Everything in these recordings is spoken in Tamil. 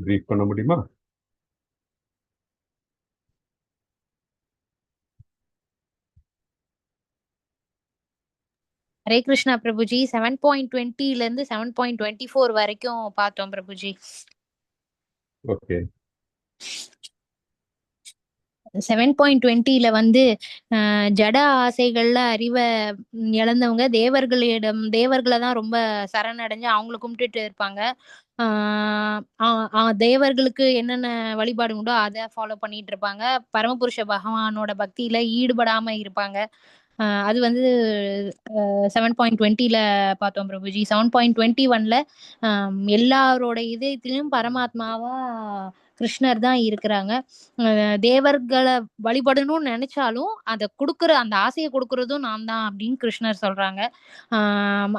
பிரீஃப் பண்ண முடியுமா? ஹரே கிருஷ்ணா பிரபுஜி. 7.20 7.24 வரைக்கும் பார்த்தோம் பிரபுஜி. ஓகே. 7.20 ஜட ஆசைகள்ல அறிவை இழந்தவங்க தேவர்களை தான் ரொம்ப சரணடைஞ்சு அவங்கள கும்பிட்டுட்டு இருப்பாங்க. தேவர்களுக்கு என்னென்ன வழிபாடு உண்டோ அதை ஃபாலோ பண்ணிட்டு இருப்பாங்க. பரமபுருஷ பகவானோட பக்தியில ஈடுபடாம இருப்பாங்க. அது 7.20 பார்த்தோம் பிரபுஜி. 7.21 எல்லாரோட இதயத்திலும் பரமாத்மாவா கிருஷ்ணர் தான் இருக்கிறாங்க. தேவர்களை வழிபடணும்னு நினைச்சாலும் அந்த ஆசையை கொடுக்கறதும் நான் தான் அப்படின்னு கிருஷ்ணர் சொல்றாங்க.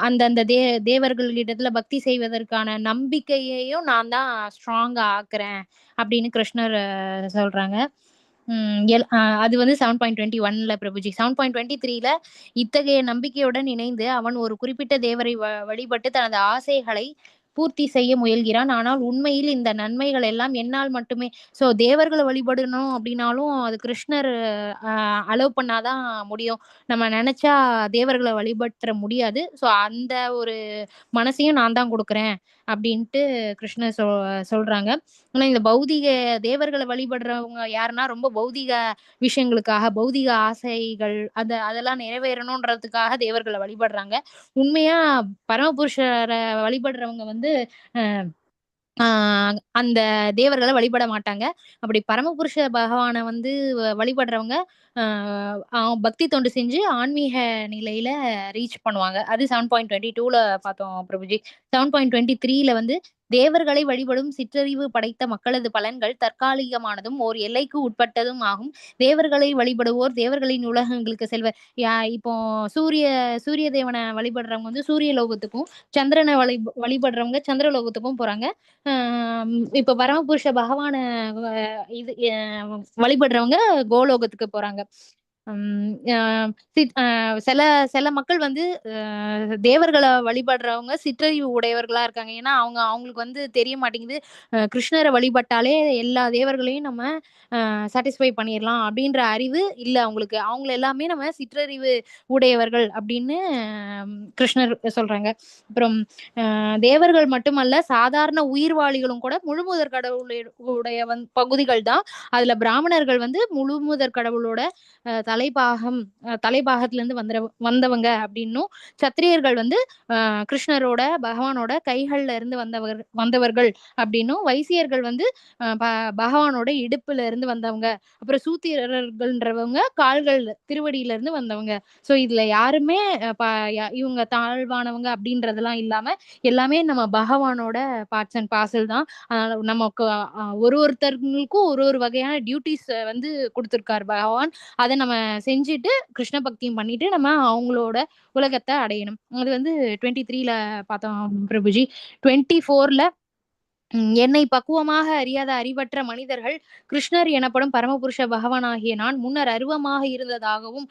அந்தந்த தேவர்களிடத்துல பக்தி செய்வதற்கான நம்பிக்கையையும் நான் தான் ஸ்ட்ராங்கா ஆக்குறேன் அப்படின்னு கிருஷ்ணர் சொல்றாங்க. அது 7.21 பிரபுஜி. 7.23 இத்தகைய நம்பிக்கையுடன் இணைந்து அவன் ஒரு குறிப்பிட்ட தேவரை வழிபட்டு தனது ஆசைகளை பூர்த்தி செய்ய முயல்கிறான். ஆனால் உண்மையில் இந்த நன்மைகள் எல்லாம் என்னால் மட்டுமே. ஸோ தேவர்களை வழிபடணும் அப்படின்னாலும் அது கிருஷ்ணர் அலோவ் பண்ணாதான் முடியும். நம்ம நினைச்சா தேவர்களை வழிபடுத்த முடியாது. ஸோ அந்த ஒரு மனசையும் நான் தான் கொடுக்குறேன் அப்படின்ட்டு கிருஷ்ணர் சொல்றாங்க. ஆனா இந்த பௌதிக தேவர்களை வழிபடுறவங்க யாருன்னா ரொம்ப பௌதிக விஷயங்களுக்காக, பௌதிக ஆசைகள் அதெல்லாம் நிறைவேறணுன்றதுக்காக தேவர்களை வழிபடுறாங்க. உண்மையா பரமபுருஷரை வழிபடுறவங்க அந்த தேவர்களை வழிபட மாட்டாங்க. அப்படி பரமபுருஷ பகவானை வழிபடுறவங்க பக்தி தொண்டு செஞ்சு ஆன்மீக நிலையில ரீச் பண்ணுவாங்க. அது 7.22 பார்த்தோம் பிரபுஜி. 7.23 தேவர்களை வழிபடும் சிற்றறிவு படைத்த மக்களது பலன்கள் தற்காலிகமானதும் ஓர் எல்லைக்கு உட்பட்டதும் ஆகும். தேவர்களை வழிபடுவோர் தேவர்களின் உலகங்களுக்கு செல்வர். இப்போ சூரிய தேவனை வழிபடுறவங்க சூரிய லோகத்துக்கும், சந்திரனை வழிபடுறவங்க சந்திரலோகத்துக்கும் போறாங்க. இப்ப பரமபுருஷ பகவான இது வழிபடுறவங்க கோலோகத்துக்கு போறாங்க. சில சில மக்கள் தேவர்களை வழிபடுறவங்க சிற்றறிவு உடையவர்களா இருக்காங்க. ஏன்னா அவங்களுக்கு தெரிய மாட்டேங்குது, கிருஷ்ணரை வழிபட்டாலே எல்லா தேவர்களையும் நம்ம சாட்டிஸ்ஃபை பண்ணிடலாம் அப்படின்ற அறிவு இல்ல அவங்களுக்கு. அவங்க எல்லாமே நம்ம சிற்றறிவு உடையவர்கள் அப்படின்னு கிருஷ்ணர் சொல்றாங்க. அப்புறம் தேவர்கள் மட்டுமல்ல, சாதாரண உயிர்வாளிகளும் கூட முழுமுதற் கடவுளுடைய பகுதிகள் தான். அதுல பிராமணர்கள் முழுமுதற் கடவுளோட தலைபாகத்துல இருந்து வந்தவங்க அப்படின்னும், சத்திரியர்கள் கிருஷ்ணரோட பகவானோட கைகள்ல இருந்து வந்தவர்கள் அப்படின்னும், வைசியர்கள் பகவானோட இடுப்புல இருந்து வந்தவங்க, அப்புறம் சூத்திரர்கள்ன்றவங்க கால்கள் திருவடியில இருந்து வந்தவங்க. சோ இதுல யாருமே இவங்க தாழ்வானவங்க அப்படின்றதெல்லாம் இல்லாம எல்லாமே நம்ம பகவானோட பார்ட்ஸ் அண்ட் பார்சல் தான். அதனால நமக்கு ஒருத்தருக்கும் ஒரு வகையான டியூட்டிஸ் கொடுத்திருக்காரு பகவான். அதை நம்ம செஞ்சுட்டு கிருஷ்ண பக்தியும் பண்ணிட்டு நம்ம அவங்களோட உலகத்தை அடையணும். அது 23 பார்த்தோம் பிரபுஜி. 24 என்னை பக்குவமாக அறியாத அறிவற்ற மனிதர்கள் கிருஷ்ணர் எனப்படும் பரமபுருஷ பகவானாகிய நான் முன்னர் அருவமாக இருந்ததாகவும்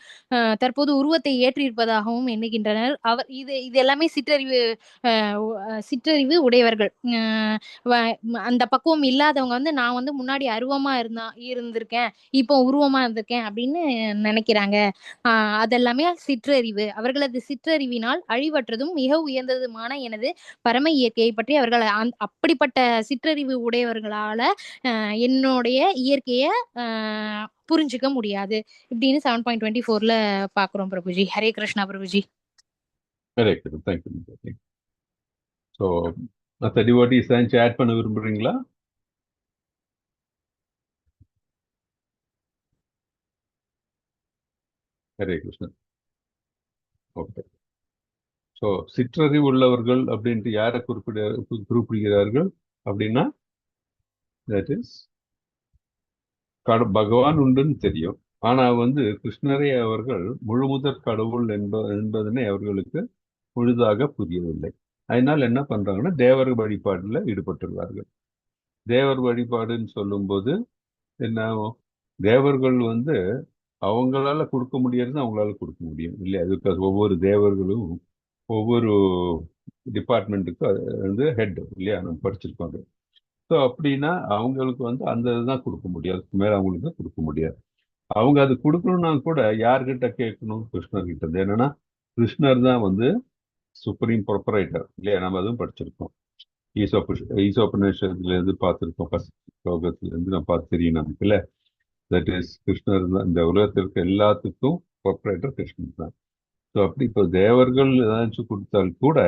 தற்போது உருவத்தை ஏற்றிருப்பதாகவும் எண்ணுகின்றனர். இது எல்லாமே சிற்றறிவு உடையவர்கள். அந்த பக்குவம் இல்லாதவங்க நான் முன்னாடி அருவமா இருந்திருக்கேன், இப்போ உருவமா இருந்திருக்கேன் அப்படின்னு நினைக்கிறாங்க. அதெல்லாமே சிற்றறிவு. அவர்களது சிற்றறிவினால் அழிவற்றதும் மிக உயர்ந்ததுமான எனது பரம இயற்கையை பற்றி அவர்கள் அப்படிப்பட்ட சிற்றறிவு உடையவர்களால என்னுடைய இயற்கைய புரிஞ்சுக்க முடியாது இப்படின்னு 7.24 பாக்குறோம் பிரபுஜி. ஹரே கிருஷ்ணா பிரபுஜி. ஹரே கிருஷ்ணா. தேங்க்யூ. ஸோ மற்ற டிவோட்டீஸ் ஏதாச்சும் ஆட் பண்ண விரும்புறீங்களா? ஹரே கிருஷ்ணா. ஓகே. ஸோ சிற்றறிவு உள்ளவர்கள் அப்படின்ட்டு யாரை குறிப்பிடுகிறார்கள் அப்படின்னா, தட் இஸ் பகவான் உண்டுன்னு தெரியும். ஆனா கிருஷ்ணரை அவர்கள் முழுமுதற் கடவுள் என்பதனை அவர்களுக்கு முழுதாக புரியவில்லை. அதனால் என்ன பண்றாங்கன்னா தேவர் வழிபாடுல ஈடுபட்டுள்ளார்கள். தேவர் வழிபாடுன்னு சொல்லும்போது என்ன ஆகும்? தேவர்கள் அவங்களால கொடுக்க முடியறது அவங்களால கொடுக்க முடியும் இல்லையா? அதுக்கு ஒவ்வொரு தேவர்களும் ஒவ்வொரு டிபார்ட்மெண்ட்டுக்கும் ஹெட் இல்லையா? நம்ம படிச்சிருக்கோம். ஸோ அப்படின்னா அவங்களுக்கு வந்து அந்த இதுதான் கொடுக்க முடியாது, அதுக்கு மேல அவங்களுக்கு கொடுக்க முடியாது. அவங்க அது கொடுக்கணும்னா கூட யார்கிட்ட கேட்கணும்? கிருஷ்ணர் கிட்ட இருந்து. என்னன்னா கிருஷ்ணர் தான் வந்து சுப்ரீம் ப்ரொப்பரைட்டர் இல்லையா? நம்ம அதுவும் படிச்சிருக்கோம். ஈசோபநிஷத்துல இருந்து பார்த்திருக்கோம். ஃபர்ஸ்ட் ஸ்லோகத்துல இருந்து நம்ம பார்த்து தெரியும் நமக்கு இல்ல. தட் இஸ் கிருஷ்ணர் தான் இந்த உலகத்திற்கு எல்லாத்துக்கும் ப்ரொப்பரைட்டர் கிருஷ்ணர் தான். ஸோ அப்படி இப்போ தேவர்கள் ஏதாச்சும் கொடுத்தால் கூட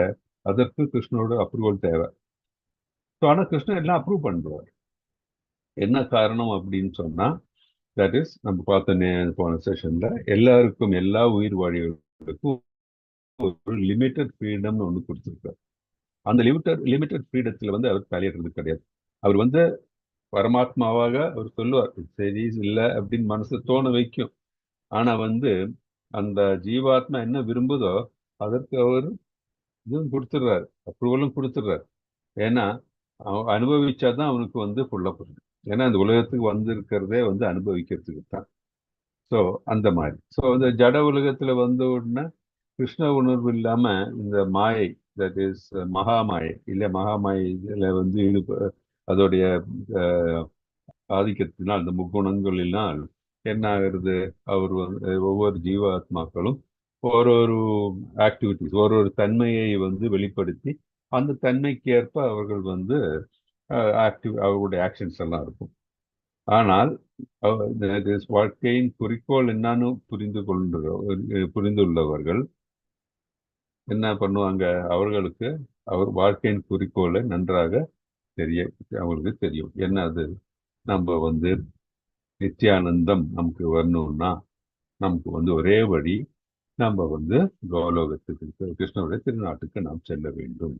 அதற்கு கிருஷ்ணரோட அப்ரூவல் தேவை. ஸோ ஆனால் கிருஷ்ணர் எல்லாம் அப்ரூவ் பண்ணுவார். என்ன காரணம் அப்படின்னு சொன்னா, தட் இஸ் நம்ம பார்த்த போன செஷன்ல எல்லாருக்கும், எல்லா உயிர் வாழிகளுக்கும் ஒரு லிமிட்டட் ஃப்ரீடம்னு ஒன்று கொடுத்துருக்காரு. அந்த லிமிட்டட் ஃப்ரீடத்துல வந்து அவர் தலையிடுறது கிடையாது. அவர் வந்து பரமாத்மாவாக அவர் சொல்லுவார், சரி இல்லை அப்படின்னு மனசு தோண வைக்கும். ஆனா வந்து அந்த ஜீவாத்மா என்ன விரும்புதோ அதற்கு அவர் இதுவும் கொடுத்துடுறாரு, அப்ரூவலும் கொடுத்துடுறாரு. ஏன்னா அவன் அனுபவிச்சாதான் அவனுக்கு வந்து ஃபுல்லா புரியும். ஏன்னா இந்த உலகத்துக்கு வந்திருக்கிறதே வந்து அனுபவிக்கிறதுக்கு தான். ஸோ அந்த மாதிரி. ஸோ இந்த ஜட உலகத்துல வந்த உடனே கிருஷ்ண உணர்வு இல்லாம இந்த மாயை, தட் இஸ் மகாமாயை இல்ல, மகாமாயில வந்து அதோடைய ஆதிக்கத்தினால், அந்த முக்குணங்களினால் என்ன ஆகுறது? அவர் வந்து ஒவ்வொரு ஜீவாத்மாக்களும் ஒரு ஆக்டிவிட்டிஸ், ஒரு தன்மையை வந்து வெளிப்படுத்தி அந்த தன்மைக்கு ஏற்ப அவர்கள் வந்து அவர்களுடைய ஆக்ஷன்ஸ் எல்லாம் இருக்கும். ஆனால் வாழ்க்கையின் குறிக்கோள் என்னன்னு புரிந்துள்ளவர்கள் என்ன பண்ணுவாங்க? அவர்களுக்கு அவர் வாழ்க்கையின் குறிக்கோளை நன்றாக அவங்களுக்கு தெரியும். என்ன அது? நம்ம வந்து நித்தியானந்தம் நமக்கு வரணும்னா நமக்கு வந்து ஒரே வழி, நம்ம வந்து கோலோகத்துக்கு, கிருஷ்ணருடைய திருநாட்டுக்கு நாம் செல்ல வேண்டும்.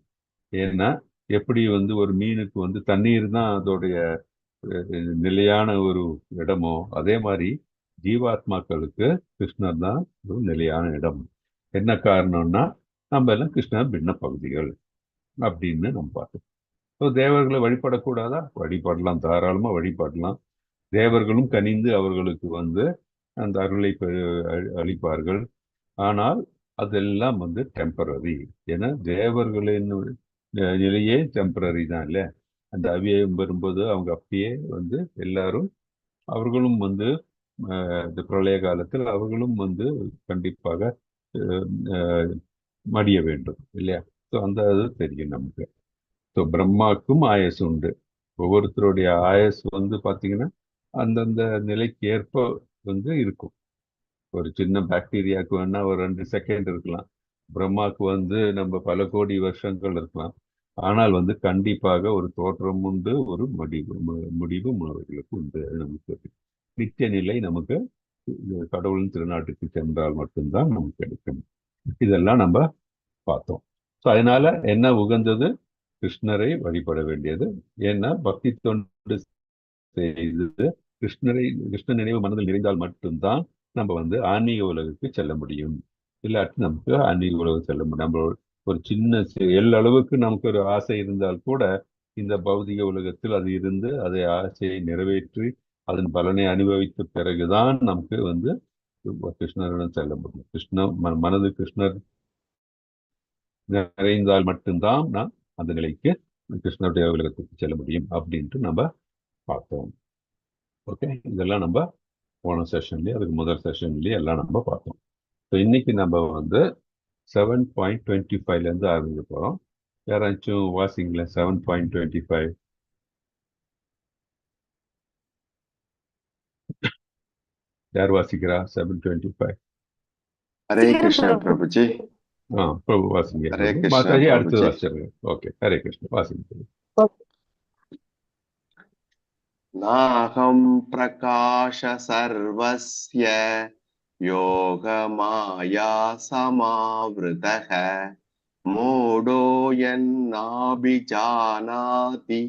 ஏன்னா எப்படி வந்து ஒரு மீனுக்கு வந்து தண்ணீர் தான் அதோடைய நிலையான ஒரு இடமோ, அதே மாதிரி ஜீவாத்மாக்களுக்கு கிருஷ்ணர் தான் ஒரு நிலையான இடம். என்ன காரணம்னா நம்ம எல்லாம் கிருஷ்ணர் பின்ன பகுதிகள் அப்படின்னு நம்ம பார்த்தோம். ஸோ தேவர்களை வழிபடக்கூடாதா? வழிபடலாம், தாராளமா வழிபடலாம். தேவர்களும் கனிந்து அவர்களுக்கு வந்து அந்த அருளை அளிப்பார்கள். ஆனால் அதெல்லாம் வந்து டெம்பரரி. ஏன்னா தேவர்களின் நிலையே டெம்பரரி தான் இல்ல. அந்த அவ்வியம் வரும்போது அவங்க அப்படியே வந்து எல்லாரும் அவர்களும் வந்து இந்த பிரளய காலத்தில் அவர்களும் வந்து கண்டிப்பாக மடிய வேண்டும் இல்லையா? ஸோ அந்த இது தெரியும் நமக்கு. ஸோ பிரம்மாவுக்கும் ஆயஸ் உண்டு. ஒவ்வொருத்தருடைய ஆயஸ் வந்து பார்த்தீங்கன்னா அந்தந்த நிலைக்கு ஏற்ப வந்து இருக்கும். ஒரு சின்ன பாக்டீரியாவுக்கு வேணா ஒரு 2 செகண்ட் இருக்கலாம். பிரம்மாவுக்கு வந்து நம்ம பல கோடி வருஷங்கள் இருக்கலாம். ஆனால் வந்து கண்டிப்பாக ஒரு தோற்றம் உண்டு, ஒரு முடிவும் அவர்களுக்கு உண்டு. நமக்கு நித்திய நிலை நமக்கு கடவுளின் திருநாட்டுக்கு சென்றால் மட்டும்தான் நமக்கு கிடைக்கும். இதெல்லாம் நம்ம பார்த்தோம். ஸோ அதனால என்ன உகந்தது? கிருஷ்ணரை வழிபட வேண்டியது. ஏன்னா பக்தி தொண்டு செய்து கிருஷ்ண நினைவு மனதில் நிறைந்தால் மட்டும்தான் நம்ம வந்து ஆன்மீக உலகுக்கு செல்ல முடியும். இல்லாட்டி நமக்கு ஆன்மீக உலகம் செல்ல முடியும். நம்ம ஒரு சின்ன எல்லளவுக்கு நமக்கு ஒரு ஆசை இருந்தால் கூட இந்த பௌதிக உலகத்தில் அது இருந்து அதை ஆசையை நிறைவேற்றி அதன் பலனை அனுபவித்த பிறகுதான் நமக்கு வந்து கிருஷ்ணரிடம் செல்ல முடியும். மனது கிருஷ்ணர் நிறைந்தால் மட்டும்தான் நான் அந்த நிலைக்கு கிருஷ்ணருடைய உலகத்துக்கு செல்ல முடியும் அப்படின்ட்டு நம்ம பார்த்தோம். ஓகே, இதெல்லாம் நம்ம போன செஷன்லயே, அதுக்கு முதல் செஷன்லயே எல்லாம் நம்ம பார்த்தோம். ஸோ இன்னைக்கு நம்ம வந்து 7.25 இருந்து ஆரம்பிக்க போறோம். யாராச்சும் வாசிங்களேன் 7.25. யார் வாசிக்கிறா 7.25? ஹரே கிருஷ்ணா பிரபுஜி. பிரபு வாசிங்க. ஹரே கிருஷ்ணா மாதாஜி அடுத்தது பிரபுஜி. வாசிச்சிருங்க. ஓகே, ஹரே கிருஷ்ணா வாசிங்க. நாகம் பிரகாஷ சர்வஸ்ய யோகமாயா சமாவ்ருதः மூடோயன்னாபிஜானாதி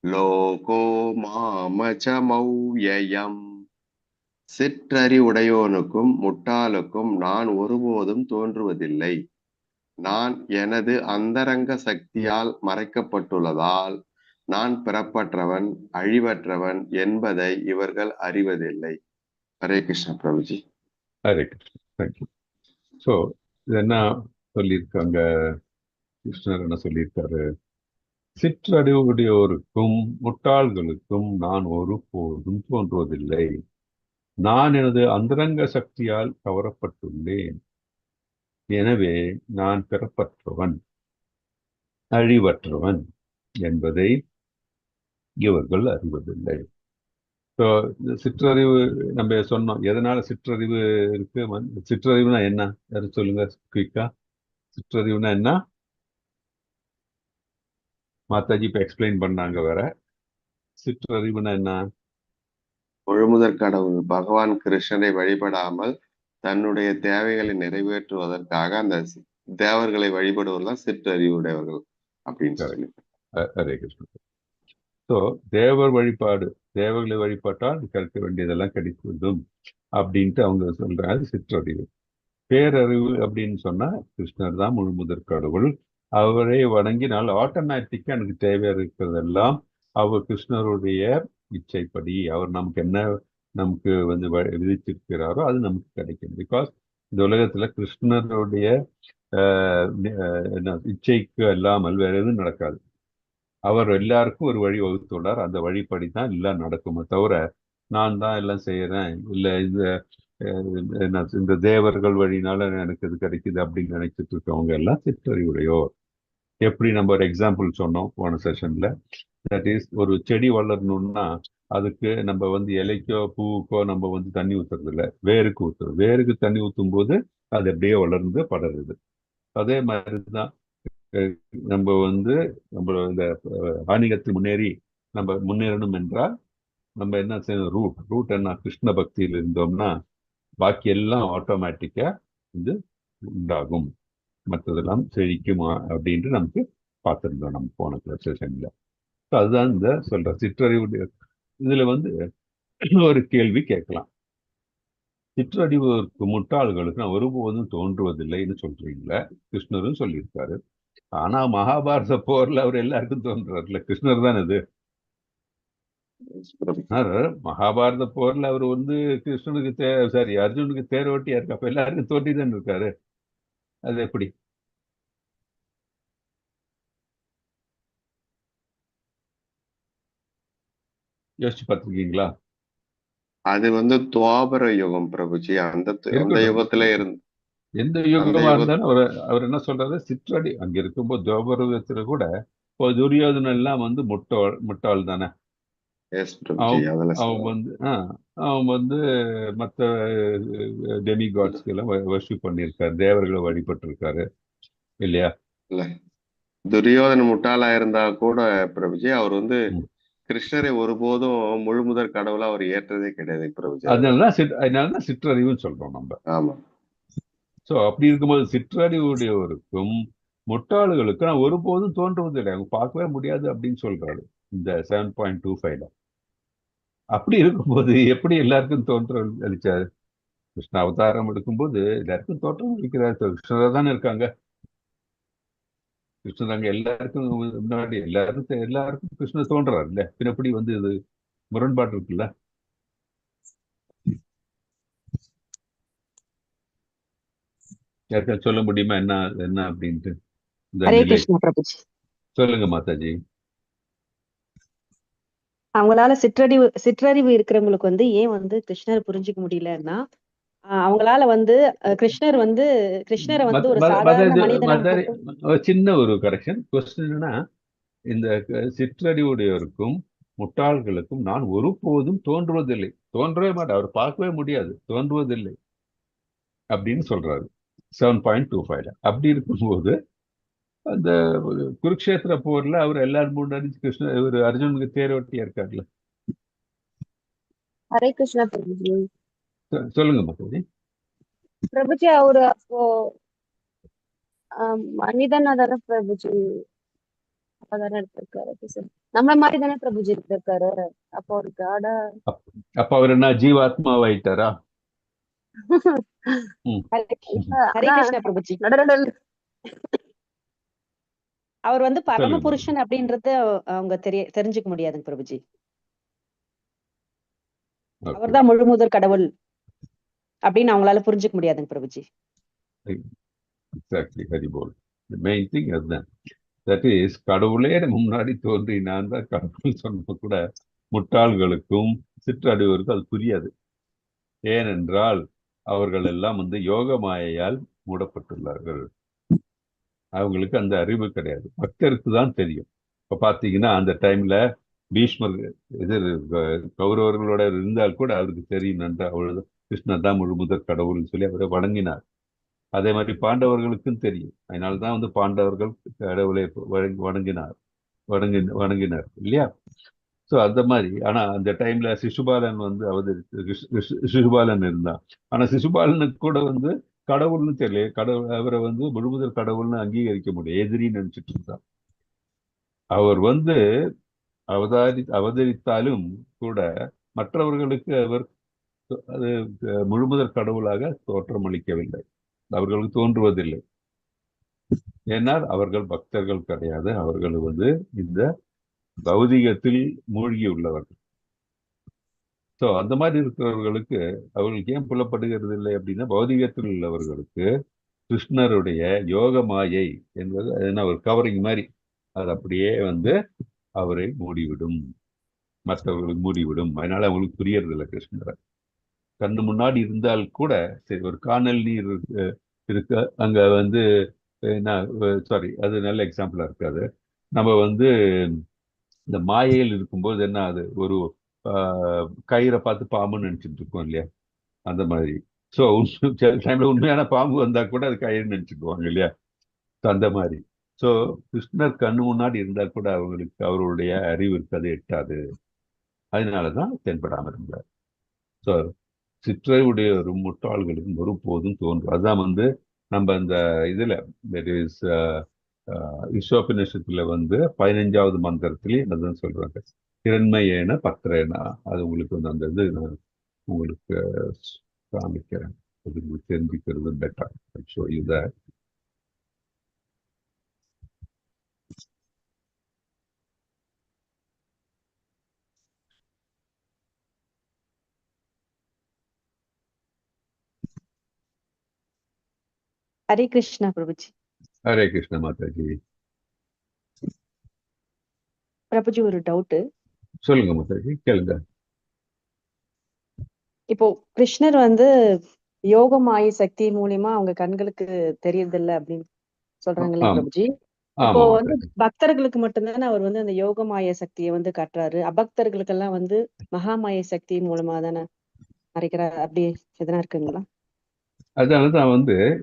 லோகோ மாமஜமௌயயம். சிற்றறிவுடையோனுக்கும் முட்டாளுக்கும் நான் ஒருபோதும் தோன்றுவதில்லை. நான் எனது அந்தரங்க சக்தியால் மறைக்கப்பட்டுள்ளதால் நான் பிறப்பற்றவன், அழிவற்றவன் என்பதை இவர்கள் அறிவதில்லை. ஹரே கிருஷ்ண பிரபுஜி. ஹரே கிருஷ்ணா, தேங்க்யூ. ஸோ இது என்ன சொல்லியிருக்காங்க? கிருஷ்ணர் என்ன சொல்லியிருக்காரு? சிற்றறிவுடையோருக்கும் முட்டாள்களுக்கும் நான் ஒருபோதும் தோன்றுவதில்லை. நான் எனது அந்தரங்க சக்தியால் கவரப்பட்டுள்ளேன். எனவே நான் பிறப்பற்றவன், அழிவற்றவன் என்பதை இவர்கள் அறிவதில்லை. ஸோ சிற்றறிவு நம்ம சொன்னோம். எதனால சிற்றறிவு இருக்கு? சிற்றறிவுனா என்ன? யாரும் சொல்லுங்க குயிக்கா. சிற்றறிவுனா என்ன? மாதாஜி இப்ப எக்ஸ்பிளைன் பண்ணாங்க. வேற சிற்றறிவுனா என்ன? முழுமுதற் கடவுள் பகவான் கிருஷ்ணரை வழிபடாமல் தன்னுடைய தேவைகளை நிறைவேற்றுவதற்காக அந்த தேவர்களை வழிபடுவதுதான் சிற்றறிவுடையவர்கள் அப்படின்னு சொல்லி. ஹரே கிருஷ்ணன். ஸோ தேவர் வழிபாடு, தேவர்களை வழிபட்டால் கிடைக்க வேண்டியதெல்லாம் கிடைக்கும் அப்படின்ட்டு அவங்க சொல்றாங்க. சிற்றறிவு. பேரறிவு அப்படின்னு சொன்னா கிருஷ்ணர் தான் முழு முதற் கடவுள். அவரை வணங்கினால் ஆட்டோமேட்டிக்கா எனக்கு தேவை இருக்கிறதெல்லாம் அவர் கிருஷ்ணருடைய இச்சைப்படி அவர் நமக்கு என்ன நமக்கு வந்து விதிச்சிருக்கிறாரோ அது நமக்கு கிடைக்கும். பிகாஸ் இந்த உலகத்துல கிருஷ்ணருடைய இச்சைக்கு இல்லாமல் வேற எதுவும் நடக்காது. அவர் எல்லாருக்கும் ஒரு வழி வகுத்துள்ளார். அந்த வழிப்படி தான் எல்லாம் நடக்குமே தவிர நான் தான் எல்லாம் செய்யறேன், இல்ல இந்த தேவர்கள் வழினால எனக்கு இது கிடைக்குது அப்படின்னு நினைச்சிட்டு இருக்கவங்க எல்லாம் சிற்றறிவுடையோர். எப்படி நம்ம ஒரு எக்ஸாம்பிள் சொன்னோம் போன செஷன்ல. தட் இஸ், ஒரு செடி வளரணும்னா அதுக்கு நம்ம வந்து இலைக்கோ பூவுக்கோ நம்ம வந்து தண்ணி ஊத்துறது இல்லை, வேருக்கு ஊத்துறோம். வேருக்கு தண்ணி ஊத்தும் போது அது அப்படியே வளர்ந்து படருது. அதே மாதிரிதான் நம்ம வந்து நம்ம இந்த ஆன்மீகத்தில் நம்ம முன்னேறணும் என்றால் நம்ம என்ன செய்யணும்? ரூட் என்ன? கிருஷ்ண பக்தியில் இருந்தோம்னா பாக்கி எல்லாம் ஆட்டோமேட்டிக்கா வந்து உண்டாகும், மற்றதெல்லாம் செழிக்குமா அப்படின்ட்டு நமக்கு பார்த்துருந்தோம் நம்ம போன செஷன்ல. அதுதான் இந்த சொல்ற சிற்றறிவுடைய. இதுல வந்து ஒரு கேள்வி கேட்கலாம். சிற்றறிவுக்கு முட்டாள்களுக்கு நான் ஒருபோதும் தோன்றுவதில்லைன்னு சொல்றீங்களே, கிருஷ்ணரும் சொல்லியிருக்காரு. ஆனா மகாபாரத போர்ல அவர் எல்லாருக்கும் தோன்றாருல, கிருஷ்ணர் தான் அது. மகாபாரத போர்ல அவர் வந்து கிருஷ்ணனுக்கு அர்ஜுனுக்கு தேரோட்டியா இருக்கு. அப்ப எல்லாருக்கும் தோண்டிதான் இருக்காரு. அது எப்படி? யோசிச்சு பார்த்திருக்கீங்களா? அது வந்து துவாபர யுகம் பிரபுஜி. அந்த யுகத்துல இருந்து எந்த யுகமா இருந்தாலும் அவர் என்ன சொல்றாரு? சிற்றடி அங்க இருக்கும்போது துவாபரத்துல கூட துரியோதனன் எல்லாம் வந்து முட்டாள் தானே. அவன் வந்து மற்ற டெமிகாட்ஸ்க்கு எல்லாம் வர்ஷிப் பண்ணியிருக்காரு, தேவர்களை வழிபட்டு இருக்காரு இல்லையா? இல்ல, துரியோதன முட்டாளா இருந்தா கூட பிரபுஜி அவர் வந்து கிருஷ்ணரை ஒருபோதும் முழு முதற் கடவுளா அவர் ஏற்றதே கிடையாது பிரபுஜி. அதனாலதான் சிற்றறிவுன்னு சொல்றோம் நம்ம. ஆமா. சோ அப்படி இருக்கும்போது சிற்றறிவுடையவருக்கும் முட்டாளுகளுக்கு நான் ஒருபோதும் தோன்றுவதில்லை, அவங்க பார்க்கவே முடியாது அப்படின்னு சொல்றாரு இந்த 7.25. அப்படி இருக்கும்போது எப்படி எல்லாருக்கும் தோற்றம் அளிச்சாரு? கிருஷ்ண அவதாரம் எடுக்கும்போது எல்லாருக்கும் தோற்றம் அளிக்கிறார். கிருஷ்ணரா தானே இருக்காங்க. கிருஷ்ணர் அங்க எல்லாருக்கும் முன்னாடி எல்லாருக்கும் கிருஷ்ணர் தோன்றாரு இல்ல, பின் எப்படி வந்து இது முரண்பாடு இருக்குல்ல? யாருக்கா சொல்ல முடியுமா என்ன என்ன அப்படின்ட்டு? சொல்லுங்க மாதாஜி. அவங்களால சிற்றறிவு இருக்கிறவங்களுக்கு வந்து ஏன் வந்து கிருஷ்ணர் புரிஞ்சுக்க முடியலன்னா, அவங்களால வந்து கிருஷ்ணரை வந்து ஒரு சாதாரண மனிதனா. சின்ன ஒரு கரெக்ஷன் கொஸ்டின்னா, இந்த சிற்றறிவுடையவருக்கும் முட்டாள்களுக்கும் நான் ஒருபோதும் தோன்றுவதில்லை, தோன்றவே மாட்டேன், அவர் பார்க்கவே முடியாது, தோன்றுவதில்லை அப்படின்னு சொல்றாரு 7.25. அப்படி இருக்கும்போது அந்த குருக்ஷேத்திர போர்ல அவர் எல்லாரும் முன்னாடி ஒரு அர்ஜுனுக்கு தேரோட்டியா இருக்காருல்ல. ஹரே கிருஷ்ணா பிரபுஜி. சொல்லுங்க மாதாஜி. பிரபுஜி அவரு அப்போ மனிதனா தானே பிரபுஜி அப்பதானே இருக்காரு, நம்ம மாதிரி தானே பிரபுஜி இருக்காரு. அப்போ ஒரு காடா, அப்ப அவர் என்ன ஜீவாத்மாவாயிட்டாரா? ஹரே கிருஷ்ணா பிரபுஜி. அவர் வந்து பரமபுருஷன் அப்படின்றத அவங்க தெரிஞ்சுக்க முடியாதுங்க பிரபுஜி. அவர்தான் முழு முதற் கடவுள் அப்படின்னு அவங்களால புரிஞ்சுக்க முடியாதுங்க பிரபுஜி. எக்ஸாக்ட்லி, ஹரி போல். மெயின் திங் அதுதான். தட் இஸ் கடவுளே நம்ம முன்னாடி தோன்றி நான் தான் கடவுள் சொன்ன கூட முட்டாள்களுக்கும் சிற்றறிவருக்கும் அது புரியாது. ஏனென்றால் அவர்கள் எல்லாம் யோக மாயையால் மூடப்பட்டுள்ளார்கள். அவங்களுக்கு அந்த அறிவு கிடையாது. பக்தருக்கு தான் தெரியும். இப்ப பாத்தீங்கன்னா அந்த டைம்ல பீஷ்மர் இது கௌரவர்களோட இருந்தால் கூட அவருக்கு தெரியும் நன்றா அவ்வளவு கிருஷ்ணர் தான் முழு முதற் கடவுள்னு சொல்லி அவரை வணங்கினார். அதே மாதிரி பாண்டவர்களுக்கும் தெரியும். அதனால்தான் பாண்டவர்கள் கடவுளை வணங்கினார் இல்லையா? சோ அந்த மாதிரி. ஆனா அந்த டைம்ல சிசுபாலன் சிசுபாலன் இருந்தான். ஆனா சிசுபாலனுக்கு கூட கடவுள்னு தெரியல. அவரை முழுமுதல் கடவுள்னு அங்கீகரிக்க முடியும். எதிரின்னு நினைச்சிட்டு இருந்தான். அவர் அவதரித்தாலும் கூட மற்றவர்களுக்கு அவர் அது முழுமுதல் கடவுளாக தோற்றமளிக்கவில்லை. அவர்களுக்கு தோன்றுவதில்லை. ஏன்னால் அவர்கள் பக்தர்கள் கிடையாது. அவர்கள் இந்த பௌதிகத்தில் மூழ்கி உள்ளவர்கள். சோ அந்த மாதிரி இருக்கிறவர்களுக்கு அவர்களுக்கு ஏன் புலப்படுகிறது இல்லை அப்படின்னா, பௌதிகத்தில் உள்ளவர்களுக்கு கிருஷ்ணருடைய யோக மாயை என்பது ஒரு கவரிங் மாதிரி அது அப்படியே அவரை மூடிவிடும், மற்றவர்களுக்கு மூடிவிடும். அதனால அவங்களுக்கு புரியறது இல்லை கிருஷ்ணரை. கண்ணு முன்னாடி இருந்தால் கூட சரி, ஒரு காணல் நீர் இருக்க அங்க சாரி, அது நல்ல எக்ஸாம்பிளா இருக்காது. நம்ம இந்த மாயையில் இருக்கும்போது என்ன, அது ஒரு கயிறை பார்த்து பாம்புன்னு நினைச்சிட்டு இருக்கோம் இல்லையா? அந்த மாதிரி. ஸோ டைம்ல உண்மையான பாம்பு வந்தா கூட அது கயிறு நினைச்சுக்குவாங்க இல்லையா? அந்த மாதிரி. ஸோ கிருஷ்ணர் கண்ணு முன்னாடி இருந்தா கூட அவருடைய அறிவிற்கு அது எட்டாது. அதனாலதான் தென்படாம இருந்தார். ஸோ சிற்றறிவுடைய ஒரு முட்டாள்களுக்கு ஒருபோதும் தோன்றும். அதுதான் நம்ம இந்த இதுல விஸ்வோபநிஷத்துல 15வது மந்திரத்திலேயே அதுதான் சொல்றாங்க. திறன்மையேன பத்திரேனா. அது உங்களுக்கு அந்த இது உங்களுக்கு காமிக்கிறேன். அது உங்களுக்கு தெரிஞ்சுக்கிறது பெட்டர். ஸோ இதை ஹரே கிருஷ்ணா பிரபுஜி. ஹரே கிருஷ்ண மாதாஜி. பிரபுஜி, ஒரு டவுட். சொல்லுங்க மாதாஜி, கேளுங்க. இப்போ கிருஷ்ணர் யோக மாய சக்தி மூலியமா அவங்க கண்களுக்கு தெரியறது இல்ல அப்படின்னு சொல்றாங்கல்ல பிரபுஜி. இப்போ பக்தர்களுக்கு மட்டும்தானே அவர் அந்த யோக மாய சக்தியை காட்டுறாரு. அபக்தர்களுக்கெல்லாம் மகாமாய சக்தி மூலமா தானே மறைக்கிறார். அப்படி எதனா இருக்குங்களா? அதனாலதான்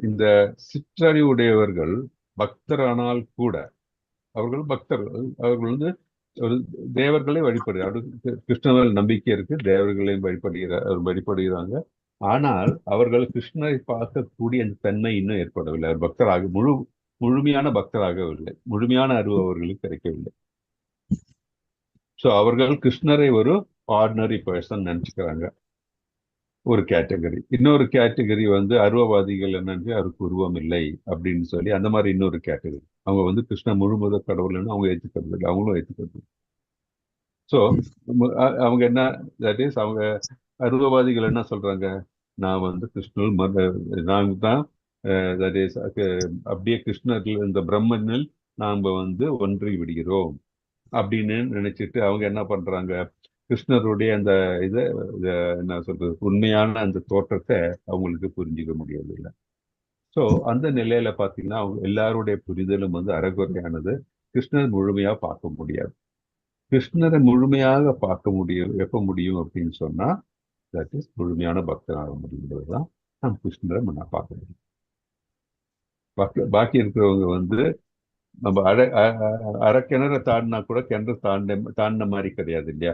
இந்த சிற்றறிவுடையவர்கள் பக்தரானால் கூட அவர்கள் பக்தர்கள். அவர்கள் ஒரு தேவர்களை வழிபடுகிறார். கிருஷ்ணர் நம்பிக்கை இருக்கு, தேவர்களையும் வழிபடுகிறாங்க. ஆனால் அவர்கள் கிருஷ்ணரை பார்க்கக்கூடிய அந்த தன்மை இன்னும் ஏற்படவில்லை. அவர் பக்தராக முழுமையான பக்தராகவில்லை. முழுமையான அறிவு அவர்களுக்கு கிடைக்கவில்லை. சோ அவர்கள் கிருஷ்ணரை ஒரு ஆர்டினரி பர்சன் நினைச்சுக்கிறாங்க, ஒரு கேட்டகரி. இன்னொரு கேட்டகரி அருவவாதிகள் என்னன்னு அவருக்கு உருவம் இல்லை அப்படின்னு சொல்லி அந்த மாதிரி இன்னொரு கேட்டகரி. அவங்க கிருஷ்ண முழுமுதற் கடவுள்னு அவங்க ஏற்றுக்கிறது இல்லை, அவங்களும் ஏற்றுக்கிறது. ஸோ அவங்க என்ன, தட் இஸ் அவங்க அருவவாதிகள் என்ன சொல்றாங்க, நான் கிருஷ்ணர் நாங்க தான் தட் இஸ் அப்படியே கிருஷ்ணர்கள் இந்த பிரம்மனில் நாம் ஒன்றி விடுகிறோம் அப்படின்னு நினைச்சிட்டு அவங்க என்ன பண்றாங்க, கிருஷ்ணருடைய அந்த இதை என்ன சொல்றது, உண்மையான அந்த தோற்றத்தை அவங்களுக்கு புரிஞ்சிக்க முடியவில்லை. ஸோ அந்த நிலையில பார்த்தீங்கன்னா அவங்க எல்லாருடைய புரிதலும் அறகுறையானது. கிருஷ்ணர் முழுமையா பார்க்க முடியாது. கிருஷ்ணரை முழுமையாக பார்க்க முடியும் எப்ப முடியும் அப்படின்னு சொன்னா, தட் இஸ் முழுமையான பக்தனாக முடியும்போதுதான் நாம் கிருஷ்ணரை நான் பார்க்க முடியும். பாக்கி இருக்கிறவங்க நம்ம அரை கிணற தாண்டினா கூட கிணறு தாண்டின மாதிரி கிடையாது இல்லையா?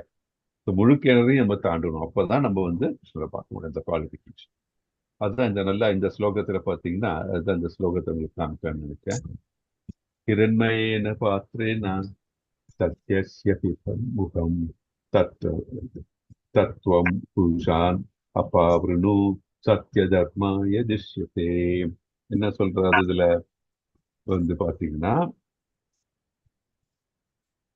முழு கிணறையும் நம்ம தாண்டணும். அப்பதான் நம்ம கிருஷ்ணரை பார்க்க முடியும். அந்த குவாலிஃபிகேஷன் அதுதான் இந்த ஸ்லோகத்துல பாத்தீங்கன்னா, அதுதான் இந்த ஸ்லோகத்தை உங்களுக்கு காமிக்கலாம்னு நினைச்சேன். இரண்மையேன பாத்திரே நான் சத்யஸ்ய முகம் தத்துவம் புருஷான் அபாவிருணு சத்ய தர்மாய திஷ்யதே. என்ன சொல்றாரு இதுல பாத்தீங்கன்னா,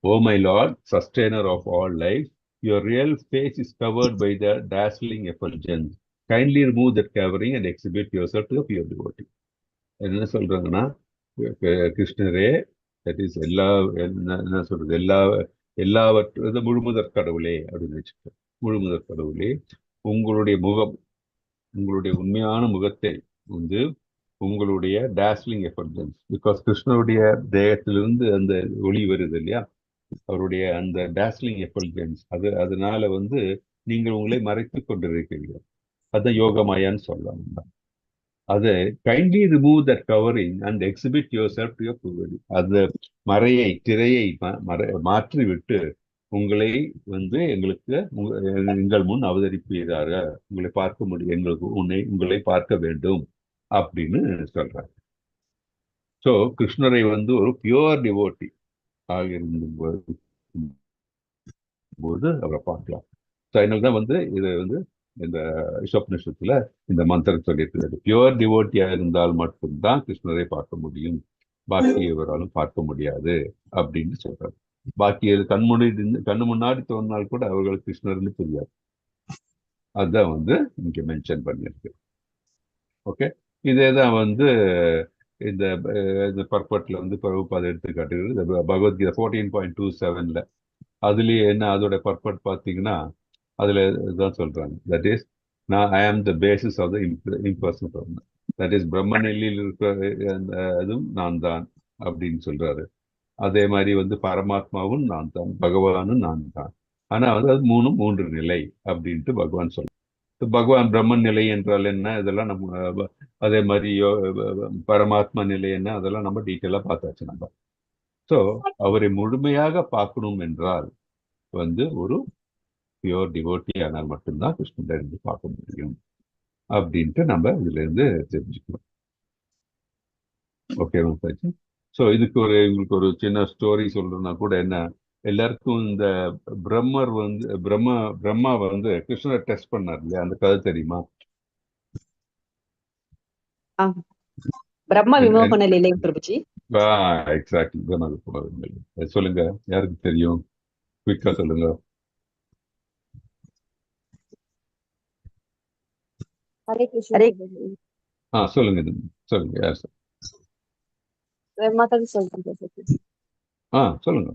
O my Lord, sustainer of all life, your real face is covered by the dazzling effulgence. Kindly remove that covering and exhibit yourself to the pure devotee. என்ன சொல்றாங்கன்னா, கிருஷ்ணரே தட் இஸ் என்ன சொல்றது, எல்லாவற்றும் முழுமுதற் கடவுளே அப்படின்னு வச்சுக்கோ. முழுமுதற் கடவுளே, உங்களுடைய முகம், உங்களுடைய உண்மையான முகத்தை வந்து உங்களுடைய டேஸ்லிங் எஃபர்ஜன்ஸ், பிகாஸ் கிருஷ்ணருடைய தேகத்திலிருந்து அந்த ஒளி வருது இல்லையா, அவருடைய அந்த டேஸ்லிங் எஃபல்ஜன்ஸ், அதனால வந்து நீங்கள் உங்களை மறைத்துக் கொண்டிருக்கிறீர்கள். அதுதான் யோகமாயான்னு சொல்லலாம். அதை kindly remove that covering and exhibit your self to your புகழ். அந்த திரையை மாற்றி விட்டு உங்களை வந்து எங்கள் முன் அவதரிப்பீராக, உங்களை பார்க்க முடியும், உங்களை பார்க்க வேண்டும் அப்படின்னு சொல்றாங்க. ஸோ கிருஷ்ணரை வந்து ஒரு பியூர் டிவோட்டி ஆகியிருந்த போது அவரை பார்க்கலாம். ஸோ அதனால தான் வந்து இதை வந்து இந்த ஈஷோபனிஷத்துல இந்த மந்திரம் சொல்லியிருக்கிறது, பியூர் டிவோட்டியா இருந்தால் மட்டும்தான் கிருஷ்ணரை பார்க்க முடியும், பாக்கி எவராலும் பார்க்க முடியாது அப்படின்னு சொல்றாரு. பாக்கி கண்ணு முன்னாடி தோன்றினால் கூட அவர்களுக்கு கிருஷ்ணர்னு தெரியாது. அதுதான் வந்து இங்க மென்ஷன் பண்ணியிருக்கு. ஓகே, இதே தான் வந்து இந்த பர்பட்ல வந்து பிரபுபாத எடுத்து காட்டுகிறது. பகவத்கீதை 14.27 அதுலயே என்ன அதோட பர்பட் பார்த்தீங்கன்னா, அதுல தான் சொல்றாங்க, தட் இஸ் நான் I am the basis of the impersonal Brahman, that is Brahma நெல்லியில் இருக்கிற அதுவும் நான் தான் அப்படின்னு சொல்றாரு. அதே மாதிரி வந்து பரமாத்மாவும் நான் தான், பகவானும் நான் தான். ஆனா வந்து அது மூன்று நிலை அப்படின்ட்டு பகவான் சொல்றாரு. பகவான் பிரம்மன் நிலை என்றால் என்ன, இதெல்லாம் நம்ம அதே மாதிரி பரமாத்மா நிலை என்ன, அதெல்லாம் நம்ம டீட்டெயிலா பார்த்தாச்சு நம்ம. ஸோ அவரை முழுமையாக பார்க்கணும் என்றால் வந்து ஒரு பியூர் டிவோட்டி ஆனால் மட்டும்தான் கிருஷ்ணரை இருந்து பார்க்க முடியும் அப்படின்ட்டு நம்ம இதுல இருந்து தெரிஞ்சுக்கணும். ஓகே மாதாஜி. ஸோ இதுக்கு உங்களுக்கு ஒரு சின்ன ஸ்டோரி சொல்றேன்னா கூட, என்ன, எல்லாருக்கும் இந்த பிரம்மா வந்து கிருஷ்ணரை டெஸ்ட் பண்ணார் இல்லையா, அந்த கதை தெரியுமா? பிரம்ம விமோகன லீலை பிரபுஜி. எக்ஸாக்ட்லி, பிரம்ம விமோகன லீலை. சொல்லுங்க, யாருக்கு தெரியும், குயிக்கா சொல்லுங்க. ஹரே கிருஷ்ணா. சொல்லுங்க சொல்லுங்க, யார் சார்? மாதாஜி சொல்றேன். சொல்லுங்க.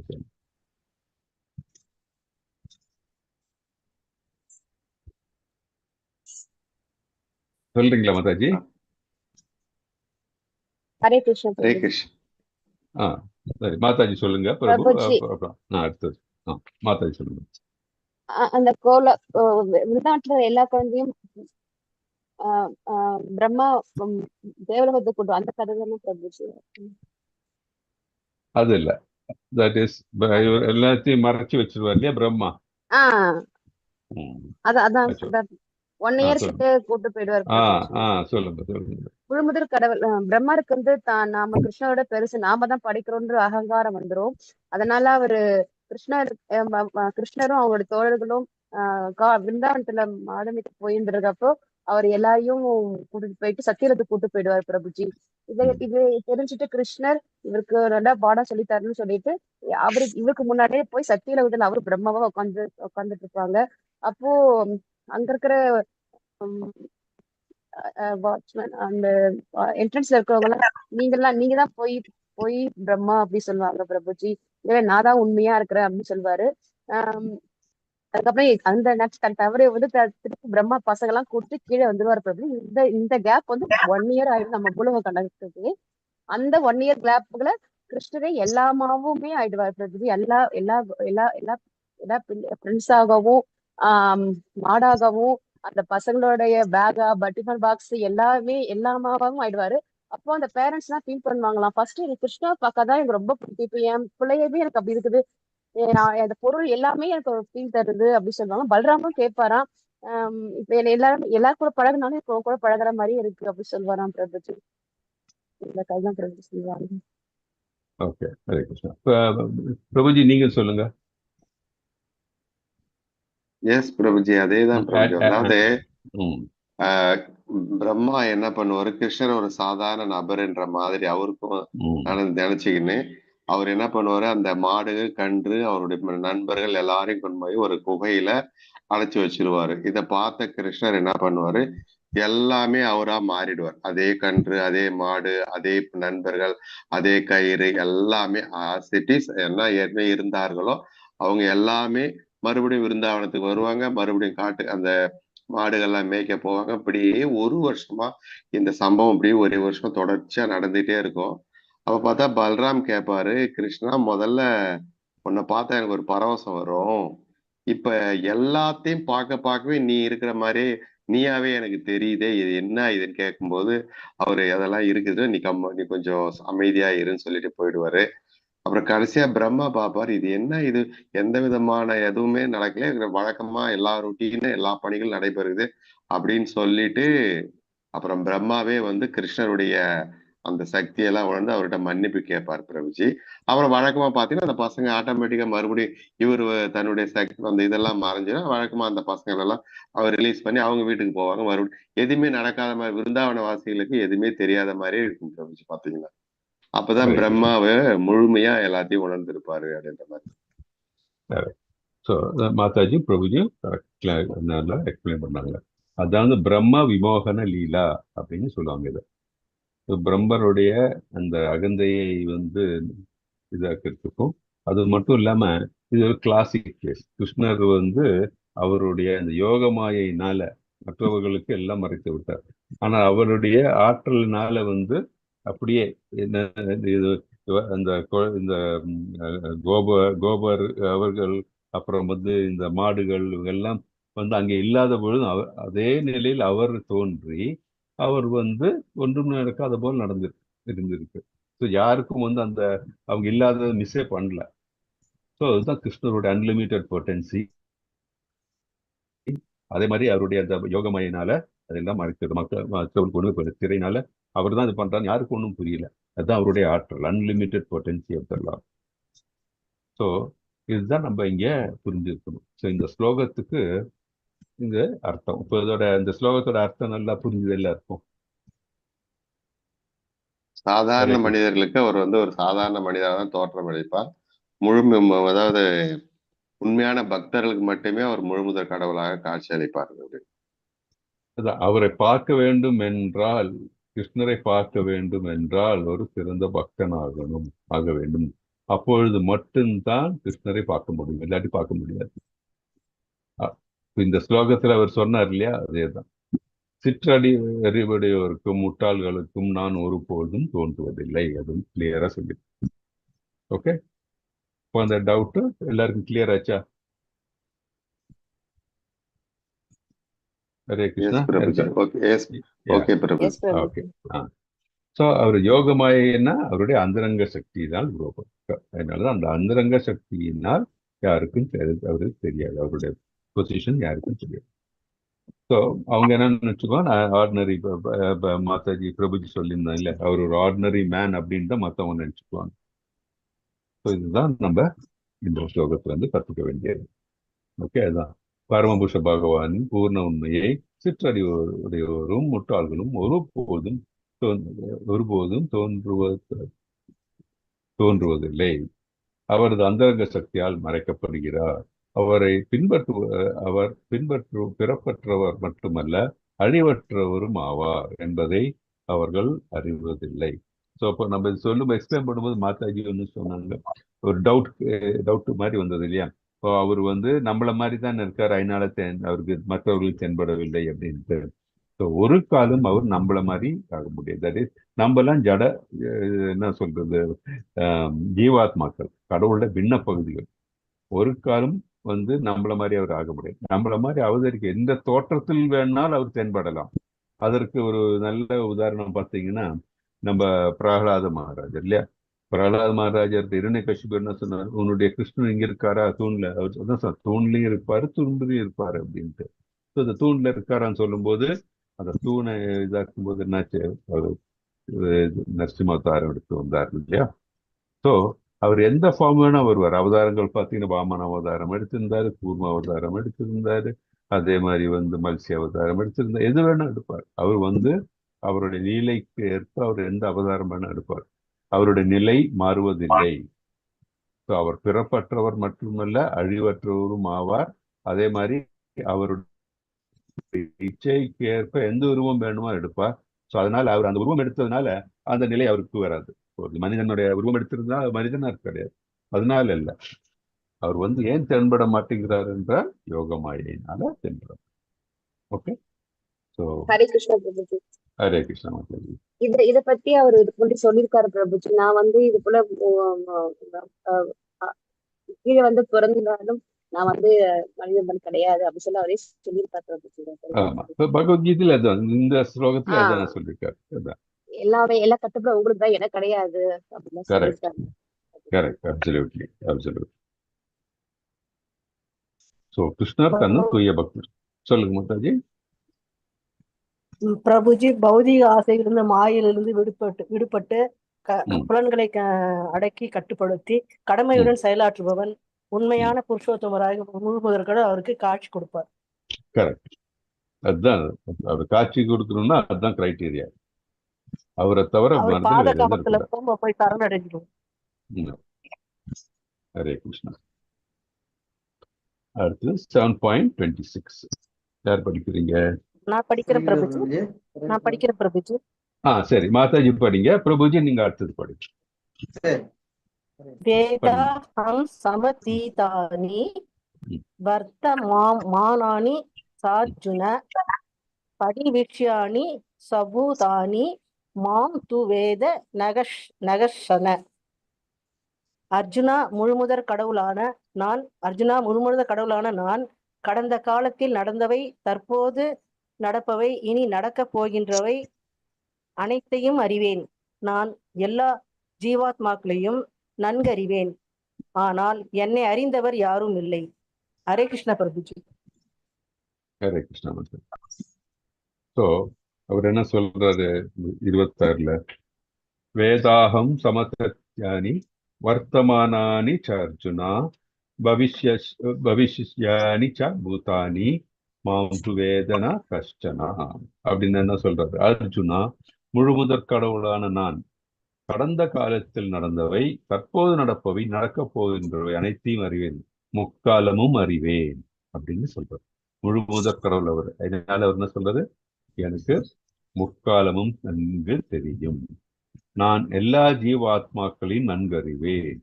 சொல்றீங்களா மாதாஜி? ஹரே கிருஷ்ணா. ஹரே கிருஷ்ணா. சரி, மாதாஜி சொல்லுங்க. பிரபு அடுத்தது மாதாஜி சொல்லுங்க. அந்த வெளிநாட்டுல எல்லா குழந்தையும் பிரம்மா தேவலோகத்தை கொண்டு அந்த கதை தானே பிரபுஜி? அது இல்ல, தட் இஸ் எல்லாத்தையும் மறைச்சு வச்சிருவார் இல்லையா பிரம்மா. அதான் 1 year கிட்ட கூட்டு போயிடுவார். சொல்லுங்க. முழுமுதற் கடவுள் பிரம்மாருக்கு வந்து நாம கிருஷ்ணரோட பெருசு, நாம தான் படிக்கிறோன்ற அகங்காரம் வந்துரும். அதனால அவரு கிருஷ்ணரும் அவங்களோட தோழர்களும் விருந்தாவனத்துல மாதமிக்கு போயிருந்திருக்கப்போ அவர் எல்லாரையும் கூட்டிட்டு போயிட்டு சத்தியலத்துக்கு கூட்டு போயிடுவார் பிரபுஜி. இது தெரிஞ்சுட்டு கிருஷ்ணர் இவருக்கு நல்லா பாடம் சொல்லித்தாருன்னு சொல்லிட்டு இவருக்கு முன்னாடியே போய் சத்தியலோகத்துல அவரு பிரம்மாவா உட்காந்துட்டு இருப்பாங்க. அப்போ அங்க இருக்கிற வாட்ச்மேன், அந்த என்ட்ரன்ஸ்ல இருக்கிறவங்க நீங்க தான் போய் பிரம்மா அப்படி சொல்லுவாங்க பிரபுஜி. இல்லை, நான் தான் உண்மையா இருக்கிறேன் அப்படின்னு சொல்லுவாரு. அதுக்கப்புறம் அந்த நெக்ஸ்ட் தவறை வந்து திருப்பி பிரம்மா பசங்க எல்லாம் கூப்பிட்டு கீழே வந்துருவாரு பிரபு. இந்த கேப் வந்து 1 year ஆயிடும் நம்ம பூலோகம் கண்டதுக்கு. அந்த 1 year கேப்ல கிருஷ்ணரே எல்லாமாவுமே ஆயிடுவார் பிரபுஜி. எல்லா எல்லா எல்லா எல்லா எல்லா பிரின்ஸாகவும் மாடாகவும் அந்த பசங்களுடைய பேகா பட்டிஃபன் பாக்ஸ் எல்லாமாவும் ஆயிடுவாரு. அப்போ அந்த பேரண்ட்ஸ் எல்லாம் ஃபீல் பண்ணுவாங்களாம், ஃபர்ஸ்ட் எனக்கு கிருஷ்ணா பார்க்காதான் எனக்கு ரொம்ப பிடிக்கும், இப்ப என் பிள்ளையவே எனக்கு அப்படி இருக்குது, அந்த பொருள் எல்லாமே எனக்கு ஒரு ஃபீல் தருது அப்படி சொல்லுவாங்க. பலராமும் கேட்பாராம், இப்ப எல்லாரும் கூட பழகினாலும் இப்போ கூட பழகுற மாதிரி இருக்கு அப்படி சொல்லுவாராம் பிரபுஜி. இந்த கதைதான் பிரபுஜி சொல்லுவாங்க. ஓகே, ஹரே கிருஷ்ணா. பிரபுஜி நீங்க சொல்லுங்க. எஸ் பிரபுஜி, அதேதான் பிரபுஜி. அதாவது பிரம்மா என்ன பண்ணுவாரு, கிருஷ்ணர் ஒரு சாதாரண நபர்ன்ற மாதிரி அவருக்கும் நினைச்சுக்கின்னு அவர் என்ன பண்ணுவாரு, அந்த மாடு கன்று அவருடைய நண்பர்கள் எல்லாரையும் கொண்டு போய் ஒரு குகையில அடைச்சு வச்சிருவாரு. இத பார்த்த கிருஷ்ணர் என்ன பண்ணுவாரு, எல்லாமே அவரா மாறிடுவார். அதே கன்று, அதே மாடு, அதே நண்பர்கள், அதே கயிறு, எல்லாமே சிட்டிஸ் என்ன ஏற்கனவே இருந்தார்களோ அவங்க எல்லாமே மறுபடியும் விருந்தாவனத்துக்கு வருவாங்க, மறுபடியும் காட்டு அந்த மாடுகள்லாம் மேய்க்க போவாங்க. இப்படியே ஒரு வருஷமா இந்த சம்பவம் இப்படியே ஒரே வருஷம் தொடர்ச்சியா நடந்துட்டே இருக்கும். அப்ப பார்த்தா பல்ராம் கேட்பாரு, கிருஷ்ணா முதல்ல உன்னை பார்த்தா எனக்கு ஒரு பரவசம் வரும். இப்ப எல்லாத்தையும் பார்க்கவே நீ இருக்கிற மாதிரி நீயாவே எனக்கு தெரியுதே, இது என்ன இதுன்னு கேட்கும்போது அவரு அதெல்லாம் இருக்குது, நீ கொஞ்சம் அமைதியா இருன்னு சொல்லிட்டு போயிடுவாரு. அப்புறம் கடைசியா பிரம்மா பாப்பாரு, இது என்ன இது, எந்த விதமான எதுவுமே நடக்கல, வழக்கமா எல்லா ரொட்டீனும் எல்லா பணிகளும் நடைபெறுது அப்படின்னு சொல்லிட்டு அப்புறம் பிரம்மாவே வந்து கிருஷ்ணருடைய அந்த சக்தியெல்லாம் உணர்ந்து அவர்கிட்ட மன்னிப்பு கேட்பார் பிரபுஜி. அப்புறம் வழக்கமா பாத்தீங்கன்னா அந்த பசங்க ஆட்டோமேட்டிக்கா மறுபடியும் இவர் தன்னுடைய சக்தி அந்த இதெல்லாம் மறைஞ்சிடும். வழக்கமா அந்த பசங்க எல்லாம் அவர் ரிலீஸ் பண்ணி அவங்க வீட்டுக்கு போவாங்க. மறுபடியும் எதுவுமே நடக்காத மாதிரி, விருந்தாவன வாசிகளுக்கு எதுவுமே தெரியாத மாதிரியே இருக்கும் பிரபுஜி பாத்தீங்கன்னா. அப்பதான் பிரம்மாவை முழுமையா எல்லாத்தையும் உணர்ந்திருப்பாரு அப்படின்ற மாதிரி. மாதாஜி பிரபுஜியும் நல்லா எக்ஸ்பிளைன் பண்ணாங்க. அதாவது பிரம்ம விமோகன லீலா அப்படின்னு சொல்லுவாங்க. இதை பிரம்மருடைய அந்த அகந்தையை வந்து இதாக்கிறதுக்கும், அது மட்டும் இல்லாம இது ஒரு கிளாசிக் கேஸ். கிருஷ்ணர் வந்து அவருடைய அந்த யோக மாயினால மற்றவர்களுக்கு எல்லாம் மறைத்து விட்டார். ஆனா அவருடைய ஆற்றலினால வந்து அப்படியே இது அந்த இந்த கோபர் அவர்கள், அப்புறம் வந்து இந்த மாடுகள் இவங்கெல்லாம் வந்து அங்கே இல்லாத பொழுது அதே நிலையில் அவர் தோன்றி அவர் வந்து ஒன்றும் நடக்காத போல் இருந்திருக்கு. ஸோ யாருக்கும் வந்து அந்த அவங்க இல்லாததை மிஸ்ஸே பண்ணல. ஸோ அதுதான் கிருஷ்ணருடைய அன்லிமிட்டெட் பொட்டன்சி. அதே மாதிரி அவருடைய அந்த யோகமையினால அதெல்லாம் மற்றவர்களுக்கு ஒன்று திரையினால அவர் தான் இது பண்றாரு, யாருக்கும் ஒன்றும் புரியல. அதுதான் அவருடைய ஆற்றல், அன்லிமிட்டெட் பொட்டன்சி ஆஃப். ஸோ இதுதான் நம்ம இங்க புரிஞ்சிருக்கணும். ஸோ இந்த ஸ்லோகத்துக்கு இங்க அர்த்தம், இப்போ இதோட இந்த ஸ்லோகத்தோட அர்த்தம் நல்லா புரிஞ்சது எல்லாருக்கும். சாதாரண மனிதர்களுக்கு அவர் வந்து ஒரு சாதாரண மனிதராக தான் தோற்றம் அளிப்பார். அதாவது உண்மையான பக்தர்களுக்கு மட்டுமே அவர் முழுமுதற் கடவுளாக காட்சி அளிப்பார். அவரை பார்க்க வேண்டும் என்றால், கிருஷ்ணரை பார்க்க வேண்டும் என்றால் ஒரு சிறந்த ஆக வேண்டும். அப்பொழுது மட்டும்தான் கிருஷ்ணரை பார்க்க முடியும், இல்லாட்டி பார்க்க முடியாது. இந்த ஸ்லோகத்துல அவர் சொன்னார் இல்லையா, அதேதான். சிற்றடி அறிவுடையோருக்கும் முட்டாள்களுக்கும் நான் ஒருபோதும் தோன்றுவதில்லை, அதுவும் கிளியரா சொல்லி. ஓகே, இப்போ அந்த டவுட் எல்லாருக்கும் கிளியர் ஆச்சா? ஹரே கிருஷ்ணா. ஸோ அவர் யோகமாயன்னா அவருடைய அந்தரங்க சக்தி தான் ரூபம். அதனாலதான் அந்த அந்தரங்க சக்தியினால் யாருக்கும் அவருக்கு தெரியாது, அவருடைய பொசிஷன் யாருக்கும் தெரியாது. ஸோ அவங்க என்னன்னு நினைச்சுக்கோ, நான் ஆர்டினரி மாதாஜி பிரபுஜி சொல்லியிருந்தேன் இல்லை, அவர் ஒரு ஆர்டினரி மேன் அப்படின்னு தான் மற்றவங்க நினைச்சுக்குவாங்க. ஸோ இதுதான் நம்ம இந்த ஸ்லோகத்துல இருந்து கற்றுக்க வேண்டியது. ஓகே, அதுதான் பரமபுருஷ பகவானின் பூர்ண உண்மையை சிற்றறிவுடையோரும் முட்டாள்களும் ஒருபோதும் தோன்றுவதில்லை. அவரது அந்தரங்க சக்தியால் மறைக்கப்படுகிறார். அவர் பிறப்பற்றவர் மட்டுமல்ல, அழிவற்றவரும் ஆவார் என்பதை அவர்கள் அறிவதில்லை. ஸோ அப்போ நம்ம சொல்லும் எக்ஸ்பிளைன் பண்ணும்போது மாதாஜி வந்து சொன்னாங்க, ஒரு டவுட் மாதிரி வந்தது இல்லையா. இப்போ அவர் வந்து நம்மள மாதிரி தான் இருக்கார், அதனால அவருக்கு மற்றவர்களுக்கு தென்படவில்லை அப்படின்ட்டு. ஸோ ஒரு காலம் அவர் நம்மள மாதிரி ஆக முடியாது. தட் இஸ், நம்மலாம் ஜட என்ன சொல்றது, ஜீவாத்மாக்கள், கடவுளோட பின்ன பகுதிகள். ஒரு காலம் வந்து நம்மள மாதிரி அவர் ஆக முடியாது. நம்மள மாதிரி அவதரிக்க எந்த தோற்றத்தில் வேணாலும் அவர் தென்படலாம். அதற்கு ஒரு நல்ல உதாரணம் பார்த்தீங்கன்னா, நம்ம பிரகலாத மகாராஜர் இல்லையா. பிரகலாத மகாராஜர் இரண்யகசிபு என்ன சொன்னார், உன்னுடைய கிருஷ்ணன் இங்க இருக்காரா தூண்ல, அவர் சொன்ன தூண்லயும் இருப்பாரு துரும்புலையும் இருப்பாரு அப்படின்ட்டு. ஸோ இந்த தூண்ல இருக்காரான்னு சொல்லும் போது, அந்த தூணை இதாக்கும் போது என்னாச்சு, அவர் நரசிம்மாவதாரம் எடுத்து வந்தார் இல்லையா. ஸோ அவர் எந்த ஃபார்ம் வேணா வருவார். அவதாரங்கள் பார்த்தீங்கன்னா வாமன அவதாரம் எடுத்திருந்தாரு, கூர்ம அவதாரம் எடுத்திருந்தாரு, அதே மாதிரி வந்து மத்ஸ்ய அவதாரம் எடுத்திருந்தார், எது வேணா எடுப்பார். அவர் வந்து அவருடைய நிலைக்கு ஏற்ப அவர் எந்த அவதாரம் வேணா எடுப்பார். அவருடைய நிலை மாறுவதில்லை. ஸோ அவர் பிறப்பற்றவர் மட்டுமல்ல, அழிவற்றவரும் ஆவார். அதே மாதிரி அவருடைய இச்சைக்கு ஏற்ப எந்த உருவம் வேணுமோ எடுப்பார். ஸோ அதனால அவர் அந்த உருவம் எடுத்ததுனால அந்த நிலை அவருக்கு வராது. ஒரு மனிதனுடைய உருவம் எடுத்திருந்தா மனிதனா கிடையாது. அதனால இல்ல, அவர் வந்து ஏன் தென்பட மாட்டேங்கிறார் என்றால் யோக மாயினால தென்படும். Okay, so Hare Krishna Prabhuji. ஹரே கிருஷ்ணா மாதாஜி. இத பத்தி அவர் இதுக்கு முன்னாடி சொல்லியிருக்காரு பிரபுஜி. நான் வந்து இது போல கீழே வந்து பிறந்தாலும் நான் வந்து மனிதன் கிடையாது அப்படின்னு சொல்லி அவரே சொல்லியிருக்காரு பிரபுஜி. ஆமா, பகவத்கீதையில அதான், இந்த ஸ்லோகத்துல அதான் ஆஹ் சொல்லியிருக்காரு. அதான் எல்லா கட்டுப்பாடும் உங்களுக்கு தான், எனக்கு கிடையாது அப்படின்னு கரெக்ட், சொல்லியிருக்காரு. Correct, absolutely, absolute. ஸோ கிருஷ்ணர் தன்னை தூய பக்தர். சொல்லுங்க மாதாஜி. பிரபுஜி, பௌதிக ஆசையிலிருந்து மாயிலிருந்து விடுபட்டு புலன்களை அடக்கி கட்டுப்படுத்தி கடமையுடன் செயலாற்றுபவன் உண்மையான புருஷோத்தமராக முழுவதற்காக அவருக்கு காட்சி கொடுப்பார். கரெக்ட், அதுதான் அவர் காட்சி கொடுக்கணும்னா அதுதான் கிரைட்டீரியா. அவரை தவிர அவர் மனதில் பாத வேற எதுவும் கமலத்துல இருக்கக்கூடாது. போய் சரணடைஞ்சிடும். ஹரே கிருஷ்ணா. அடுத்து 7.26 யார் படிக்கிறீங்க? நான் படிக்கிறேன் பிரபுஜி. சரி, மாதாஜி படிங்க. பிரபுஜி நீங்க அடுத்தது படிங்க. வேதாஹம் சமதீதானி வர்த்தமானானி சார்ஜுன படிவிஷ்யானி சபூதானி மாம் து வேத நகர்ஷன. அர்ஜுனா, முழுமுதற் கடவுளான நான் கடந்த காலத்தில் நடந்தவை, தற்போது நடப்பவை, இனி நடக்கப் போகின்றவை அனைத்தையும் அறிவேன். நான் எல்லா ஜீவாத்மாக்களையும் நன்கறிவேன். ஆனால் என்னை அறிந்தவர் யாரும் இல்லை. ஹரே கிருஷ்ண பிரபுஜி. ஹரே கிருஷ்ணா. ஸோ அவர் என்ன சொல்றாரு 26ல? வேதாகம் சமத்யானி வர்த்தமானானி ச அர்ஜுனா பவிஷ்யானி ச பூதானி மாம் து வேதனா கஷ்டனா அப்படின்னு என்ன சொல்றாரு? அர்ஜுனா, முழுமுதற் கடவுளான நான் கடந்த காலத்தில் நடந்தவை, தற்போது நடப்பவை, நடக்கப் போகின்றவை அனைத்தையும் அறிவேன், முக்காலமும் அறிவேன் அப்படின்னு சொல்றாரு. முழுமுதற் கடவுள் அவர். அதனால அவர் என்ன சொல்றாரு? எனக்கு முக்காலமும் நன்கு தெரியும், நான் எல்லா ஜீவாத்மாக்களையும் நன்கறிவேன்.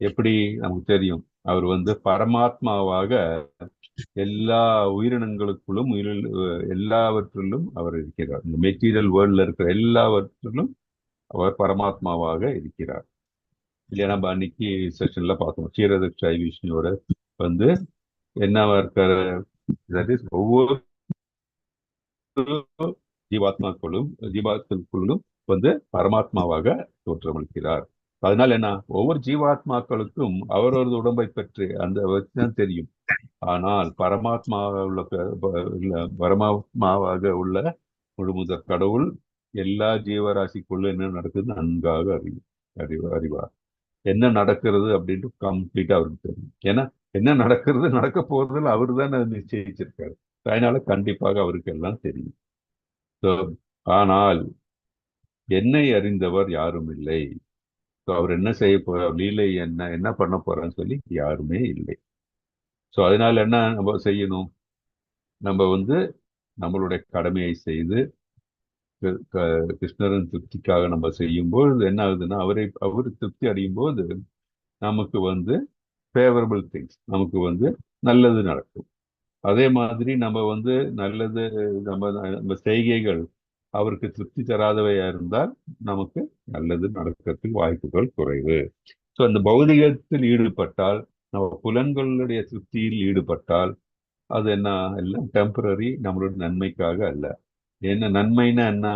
எப்படி நமக்கு தெரியும்? அவர் வந்து பரமாத்மாவாக எல்லா உயிரினங்களுக்குள்ளும் எல்லாவற்றிலும் அவர் இருக்கிறார். இந்த மெட்டீரியல் வேர்ல்ட்ல இருக்கிற எல்லாவற்றிலும் அவர் பரமாத்மாவாக இருக்கிறார். இல்லையா? நம்ம அன்னைக்கு செஷன்ல பார்த்தோம், க்ஷீரதக்ஷாய் விஷ்ணுவோட வந்து என்னவா இருக்காரு? ஒவ்வொரு ஜீவாத்மாக்களும் வந்து பரமாத்மாவாக தோற்றமளிக்கிறார். அதனால என்ன, ஒவ்வொரு ஜீவாத்மாக்களுக்கும் அவரது உடம்பை பற்றி அந்த தான் தெரியும். ஆனால் பரமாத்மாவாக உள்ள முழுமுதற் கடவுள் எல்லா ஜீவராசிக்குள்ள என்ன நடக்குது நன்காக அறிவார். என்ன நடக்கிறது அப்படின்ட்டு கம்ப்ளீட்டா அவருக்கு தெரியும். ஏன்னா என்ன நடக்கிறது, நடக்க போறதுல அவரு தான் நிச்சயிச்சிருக்காரு. அதனால கண்டிப்பாக அவருக்கு எல்லாம் தெரியும். ஆனால் என்னை அறிந்தவர் யாரும் இல்லை. அவர் என்ன செய்ய போறார், லீலை என்ன பண்ண போறான்னு சொல்லி யாருமே இல்லை. ஸோ அதனால என்ன நம்ம செய்யணும்? நம்ம வந்து நம்மளுடைய கடமையை செய்து கிருஷ்ணரின் திருப்திக்காக நம்ம செய்யும்போது என்ன ஆகுதுன்னா, அவர் திருப்தி அடையும் போது நமக்கு வந்து ஃபேவரபிள் திங்ஸ், நமக்கு வந்து நல்லது நடக்கும். அதே மாதிரி நம்ம வந்து நல்லது நம்ம செய்கைகள் அவருக்கு திருப்தி தராதவையா இருந்தால் நமக்கு நல்லது நடக்கிறதுக்கு வாய்ப்புகள் குறைவு. ஸோ அந்த பௌதிகத்தில் ஈடுபட்டால், நம்ம புலன்களுடைய திருப்தியில் ஈடுபட்டால் அது என்ன, எல்லாம் டெம்பரரி, நம்மளுடைய நன்மைக்காக அல்ல. என்ன நன்மைன்னா என்ன,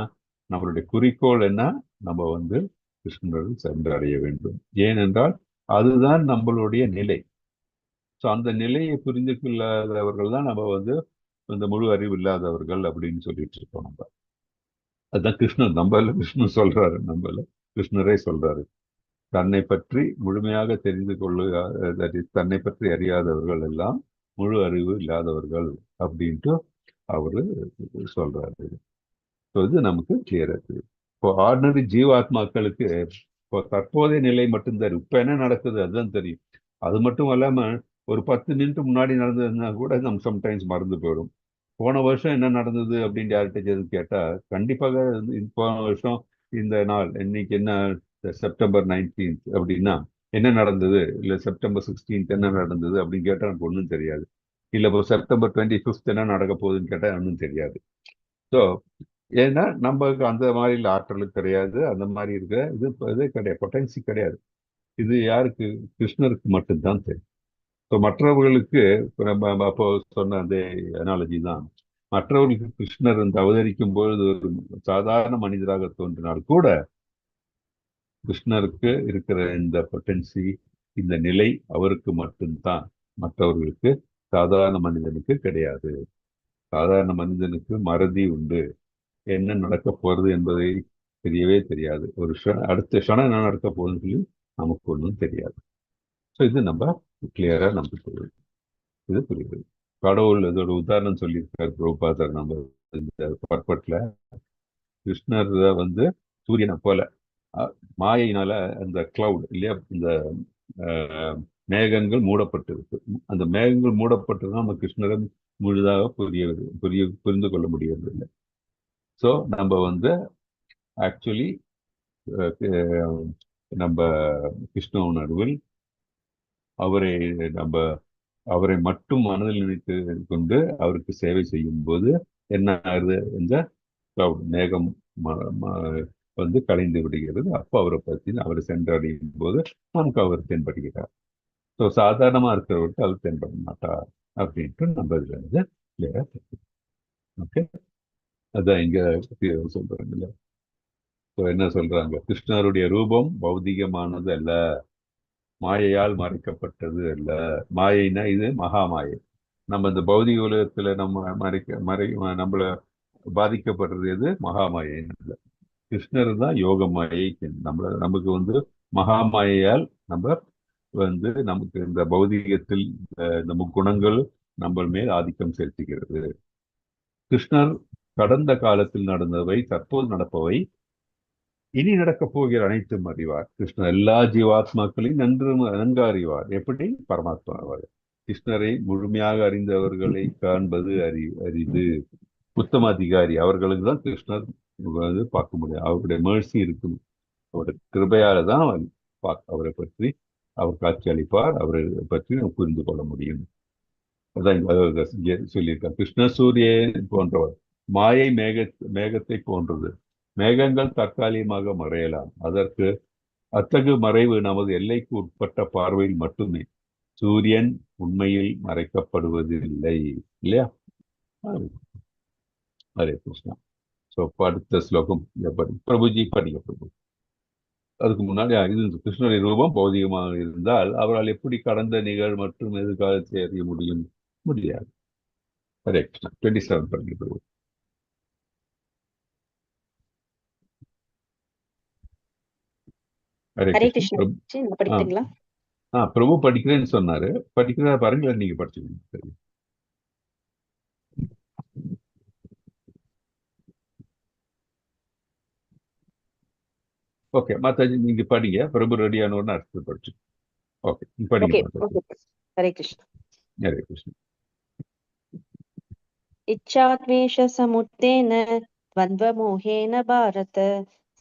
நம்மளுடைய குறிக்கோள் என்ன, நம்ம வந்து கிருஷ்ணரில் சென்றடைய வேண்டும். ஏனென்றால் அதுதான் நம்மளுடைய நிலை. ஸோ அந்த நிலையை புரிந்து கொள்ளாதவர்கள் தான் நம்ம வந்து இந்த முழு அறிவு இல்லாதவர்கள் அப்படின்னு சொல்லிட்டு இருக்கோம். நம்ம அதுதான் கிருஷ்ணன் கிருஷ்ணன் சொல்றாரு, கிருஷ்ணரே சொல்றாரு, தன்னை பற்றி முழுமையாக தெரிந்து தன்னை பற்றி அறியாதவர்கள் எல்லாம் முழு அறிவு இல்லாதவர்கள் அப்படின்ட்டு அவரு சொல்றாரு. இது நமக்கு கிளியரா தெரியும். இப்போ ஆர்டினரி ஜீவாத்மாக்களுக்கு இப்போ தற்போதைய நிலை மட்டும்தான், இப்ப என்ன நடக்குது அதுதான் தெரியும். அது மட்டும் இல்லாம ஒரு 10 நிமிஷம் முன்னாடி நடந்ததுன்னா கூட நம்ம சம்டைம்ஸ் மறந்து போயிடும். போன வருஷம் என்ன நடந்தது அப்படின்னு யார்கிட்ட கேட்டா கண்டிப்பாக போன வருஷம் இந்த நாள் இன்னைக்கு என்ன செப்டம்பர் 19th அப்படின்னா என்ன நடந்தது, இல்ல செப்டம்பர் 16th என்ன நடந்தது அப்படின்னு கேட்டா எனக்கு ஒன்றும் தெரியாது. இல்ல இப்போ செப்டம்பர் 25th என்ன நடக்க போகுதுன்னு கேட்டா ஒன்றும் தெரியாது. ஸோ ஏன்னா நமக்கு அந்த மாதிரி ஆற்றலும் கிடையாது, அந்த மாதிரி இருக்க இது கிடையாது, பொட்டன்சி கிடையாது. இது யாருக்கு? கிருஷ்ணருக்கு மட்டும்தான் தெரியும். இப்போ மற்றவர்களுக்கு நம்ம அப்போ சொன்ன அந்த அனாலஜி தான், மற்றவர்களுக்கு கிருஷ்ணர் வந்து அவதரிக்கும் பொழுது ஒரு சாதாரண மனிதராக தோன்றினால் கூட கிருஷ்ணருக்கு இருக்கிற இந்த பொட்டன்சி, இந்த நிலை அவருக்கு மட்டும்தான், மற்றவர்களுக்கு சாதாரண மனிதனுக்கு கிடையாது. சாதாரண மனிதனுக்கு மறதி உண்டு, என்ன நடக்க போறது என்பதை தெரியவே தெரியாது. ஒரு அடுத்த க்ஷணம் என்ன நடக்க போகுதுன்னு சொல்லி நமக்கு ஒன்றும் தெரியாது. ஸோ இது நம்ம கிளியரா நமக்கு தெரியும், இது புரியுது. கடவுள் இதோட உதாரணம் சொல்லியிருக்காரு பிரபுபாதர் நம்ம இந்த பர்பட்ல. கிருஷ்ணர் வந்து சூரியனை போல மாயையினால அந்த கிளவுட் இல்லையா, இந்த மேகங்கள் மூடப்பட்டிருக்கு. அந்த மேகங்கள் மூடப்பட்டதுதான் நம்ம கிருஷ்ணரை முழுதாக புரிந்து கொள்ள முடியவில்லை. ஸோ நம்ம வந்து ஆக்சுவலி நம்ம கிருஷ்ண உணர்வில் அவரை மட்டும் மனதில் நினைத்து கொண்டு அவருக்கு சேவை செய்யும் போது என்ன ஆகுது, இந்த கிளவுட் மேகம் வந்து கலைந்து விடுகிறது. அப்போ அவரை பற்றி அவரை சென்றடையும் போது நமக்கு அவர் தென்படுகிறார். ஸோ சாதாரணமா இருக்கிறவருக்கு அவர் தென்பட மாட்டார் அப்படின்ட்டு நம்ம இதுல இருந்து கிளியரா தெரியும். ஓகே, அதான் இங்க சொல்றாங்க இல்ல. ஸோ என்ன சொல்றாங்க, கிருஷ்ணருடைய ரூபம் பௌதிகமானது அல்ல, மாயையால் மறைக்கப்பட்டது அல்ல. மாயைனா இது மகா மாயை. நம்ம இந்த பௌதிக உலகத்துல நம்ம நம்மள பாதிக்கப்படுறது எது? மகா மாயை அல்ல, கிருஷ்ணர் தான் யோக மாயை. நமக்கு வந்து மகா மாயையால் நம்ம வந்து நமக்கு இந்த பௌதிகத்தில் நம்ம குணங்கள் நம்ம மேல் ஆதிக்கம் செலுத்துகிறது. கிருஷ்ணர் கடந்த காலத்தில் நடந்தவை, தற்போது நடப்பவை, இனி நடக்கப் போகிற அனைத்தும் அறிவார். கிருஷ்ணர் எல்லா ஜீவாத்மாக்களையும் நன்கு அறிவார். எப்படி? பரமாத்மாவார். கிருஷ்ணரை முழுமையாக அறிந்தவர்களை காண்பது அரிது. உத்தம அதிகாரி அவர்களுக்கு தான் கிருஷ்ணர் வந்து பார்க்க முடியும். அவருடைய mercy இருக்கும், அவருடைய கிருபையால தான் அவரை பற்றி அவர் காட்சி அளிப்பார், அவரை பற்றி நம்ம புரிந்து கொள்ள முடியும். அதான் சொல்லியிருக்கார். கிருஷ்ண சூரியன் போன்றவர், மாயை மேகத்தை போன்றது. மேகங்கள் தற்காலிகமாக மறையலாம், அத்தகு மறைவு நமது எல்லைக்கு உட்பட்ட பார்வையில் மட்டுமே. சூரியன் உண்மையில் மறைக்கப்படுவதில்லை இல்லையா? ஹரே கிருஷ்ணா. ஸோ அடுத்த ஸ்லோகம் பிரபுஜி படிக்க பிரபு. அதுக்கு முன்னாடி இது கிருஷ்ணருடைய ரூபம் பௌதிகமாக இருந்தால் அவரால் எப்படி கடந்த நிகழ் மற்றும் எதிர்காலத்தை அறிய முடியாது. ஹரே கிருஷ்ணா. 27 படிக்க பிரபு. ஹரே கிருஷ்ணா. படிக்கிறீங்களா? பிரபு படிக்கிறேன்னு சொன்னாரு, படிக்கிறதா பாருங்க, நீங்க படிச்சுக்கோங்க. ஓகே மாதாஜி நீங்க படிங்க, பிரபு ரெடியான உடனே அடுத்து படிச்சு. ஓகே படிங்க. ஹரே கிருஷ்ணா. ஹரே கிருஷ்ணா. இச்சாத்வேஷ சமுத்தேன த்வந்த்வ மோஹேன பாரத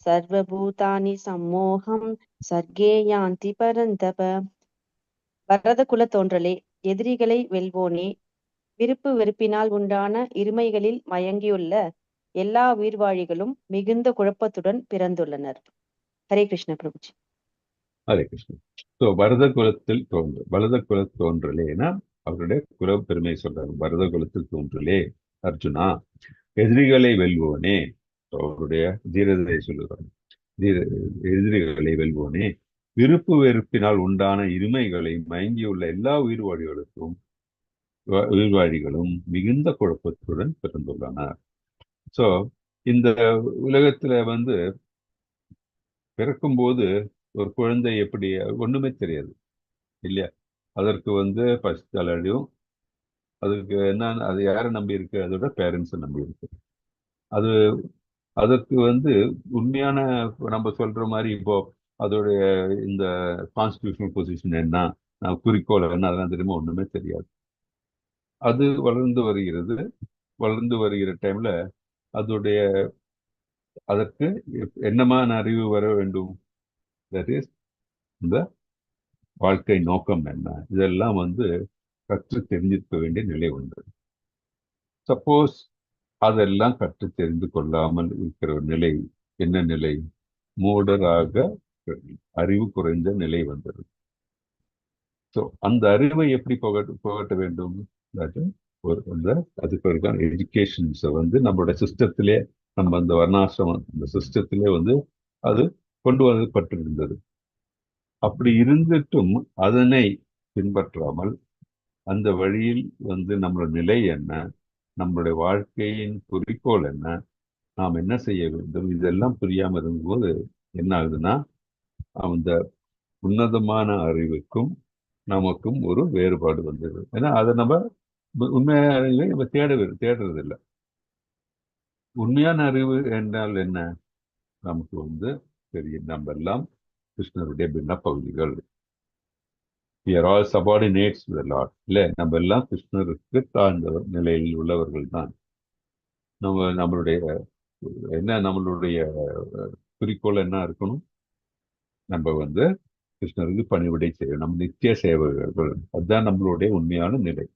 சர்வபூதானி சம்மோகம் சர்க்கே யாந்தி பரந்தப. பரத குல தோன்றலே, எதிரிகளை வெல்வோனே, விருப்பு வெறுப்பினால் உண்டான இருமைகளில் மயங்கியுள்ள எல்லா உயிர்வாழிகளும் மிகுந்த குழப்பத்துடன் பிறந்துள்ளனர். ஹரே கிருஷ்ண பிரபுஜி. ஹரே கிருஷ்ணா. ஸோ பரத குல தோன்றலேனா அவருடைய குல பெருமை சொல்றாங்க. பரத குலத்தில் தோன்றலே அர்ஜுனா, எதிரிகளை வெல்வோனே, அவருடைய தீரதை சொல்லுறாங்க. எதிரிகளை வெல்வோனே, விருப்பு வெறுப்பினால் உண்டான இருமைகளை மயங்கியுள்ள எல்லா உயிர்வாழிகளும் மிகுந்த குழப்பத்துடன் பிறந்துள்ளனர். ஸோ இந்த உலகத்துல வந்து பிறக்கும்போது ஒரு குழந்தை எப்படி ஒண்ணுமே தெரியாது இல்லையா? அதற்கு வந்து ஃபர்ஸ்ட் அலடியும், அதுக்கு என்ன, அது யாரை நம்பி இருக்கு? அதோட பேரண்ட்ஸை நம்பி இருக்கு. அதற்கு வந்து உண்மையான நம்ம சொல்ற மாதிரி இப்போ அதோடைய இந்த கான்ஸ்டிடியூஷனல் பொசிஷன் என்ன, குறிக்கோள் என்ன, அதெல்லாம் தெரியுமா? ஒண்ணுமே தெரியாது. அது வளர்ந்து வருகிறது. வளர்ந்து வருகிற டைம்ல அதோடைய அதற்கு என்னமான அறிவு வர வேண்டும்? தட் இஸ் இந்த வாழ்க்கை நோக்கம் என்ன, இதெல்லாம் கற்று தெரிஞ்சிருக்க வேண்டிய நிலை உண்டு. சப்போஸ் அதெல்லாம் கற்று தெரிந்து கொள்ளாமல் இருக்கிற ஒரு நிலை என்ன நிலை? மூடராக அறிவு குறைந்த நிலை வந்தது. ஸோ அந்த அறிவை எப்படி புகட்ட வேண்டும்? அதுக்கு ஒரு எஜுகேஷன்ஸை நம்மளோட சிஸ்டத்திலே, நம்ம அந்த வர்ணாசிரமம் அந்த சிஸ்டத்திலே அது கொண்டு வரப்பட்டிருந்தது. அப்படி இருந்துட்டும் அதனை பின்பற்றாமல் அந்த வழியில் நம்மளோட நிலை என்ன, நம்மளுடைய வாழ்க்கையின் குறிக்கோள் என்ன, நாம் என்ன செய்ய வேண்டும், இதெல்லாம் புரியாம இருக்கும்போது என்ன ஆகுதுன்னா, அந்த உன்னதமான அறிவுக்கும் நமக்கும் ஒரு வேறுபாடு வந்தது. ஏன்னா அதை நம்ம உண்மையான அறிவை நம்ம தேடுறது இல்லை. உண்மையான அறிவு என்றால் என்ன? நமக்கு தெரியும், நம்ம எல்லாம் கிருஷ்ணருடைய பின்ன பகுதிகள். We are all subordinates to the Lord. இல்லை, நம்ம எல்லாம் கிருஷ்ணருக்கு தாழ்ந்த நிலையில் உள்ளவர்கள் தான். நம்மளுடைய நம்மளுடைய குறிக்கோள் என்ன இருக்கணும்? நம்ம கிருஷ்ணருக்கு பணிவிடை செய்யணும், நம்ம நித்திய சேவகர்கள். அதுதான் நம்மளுடைய உண்மையான நிலை.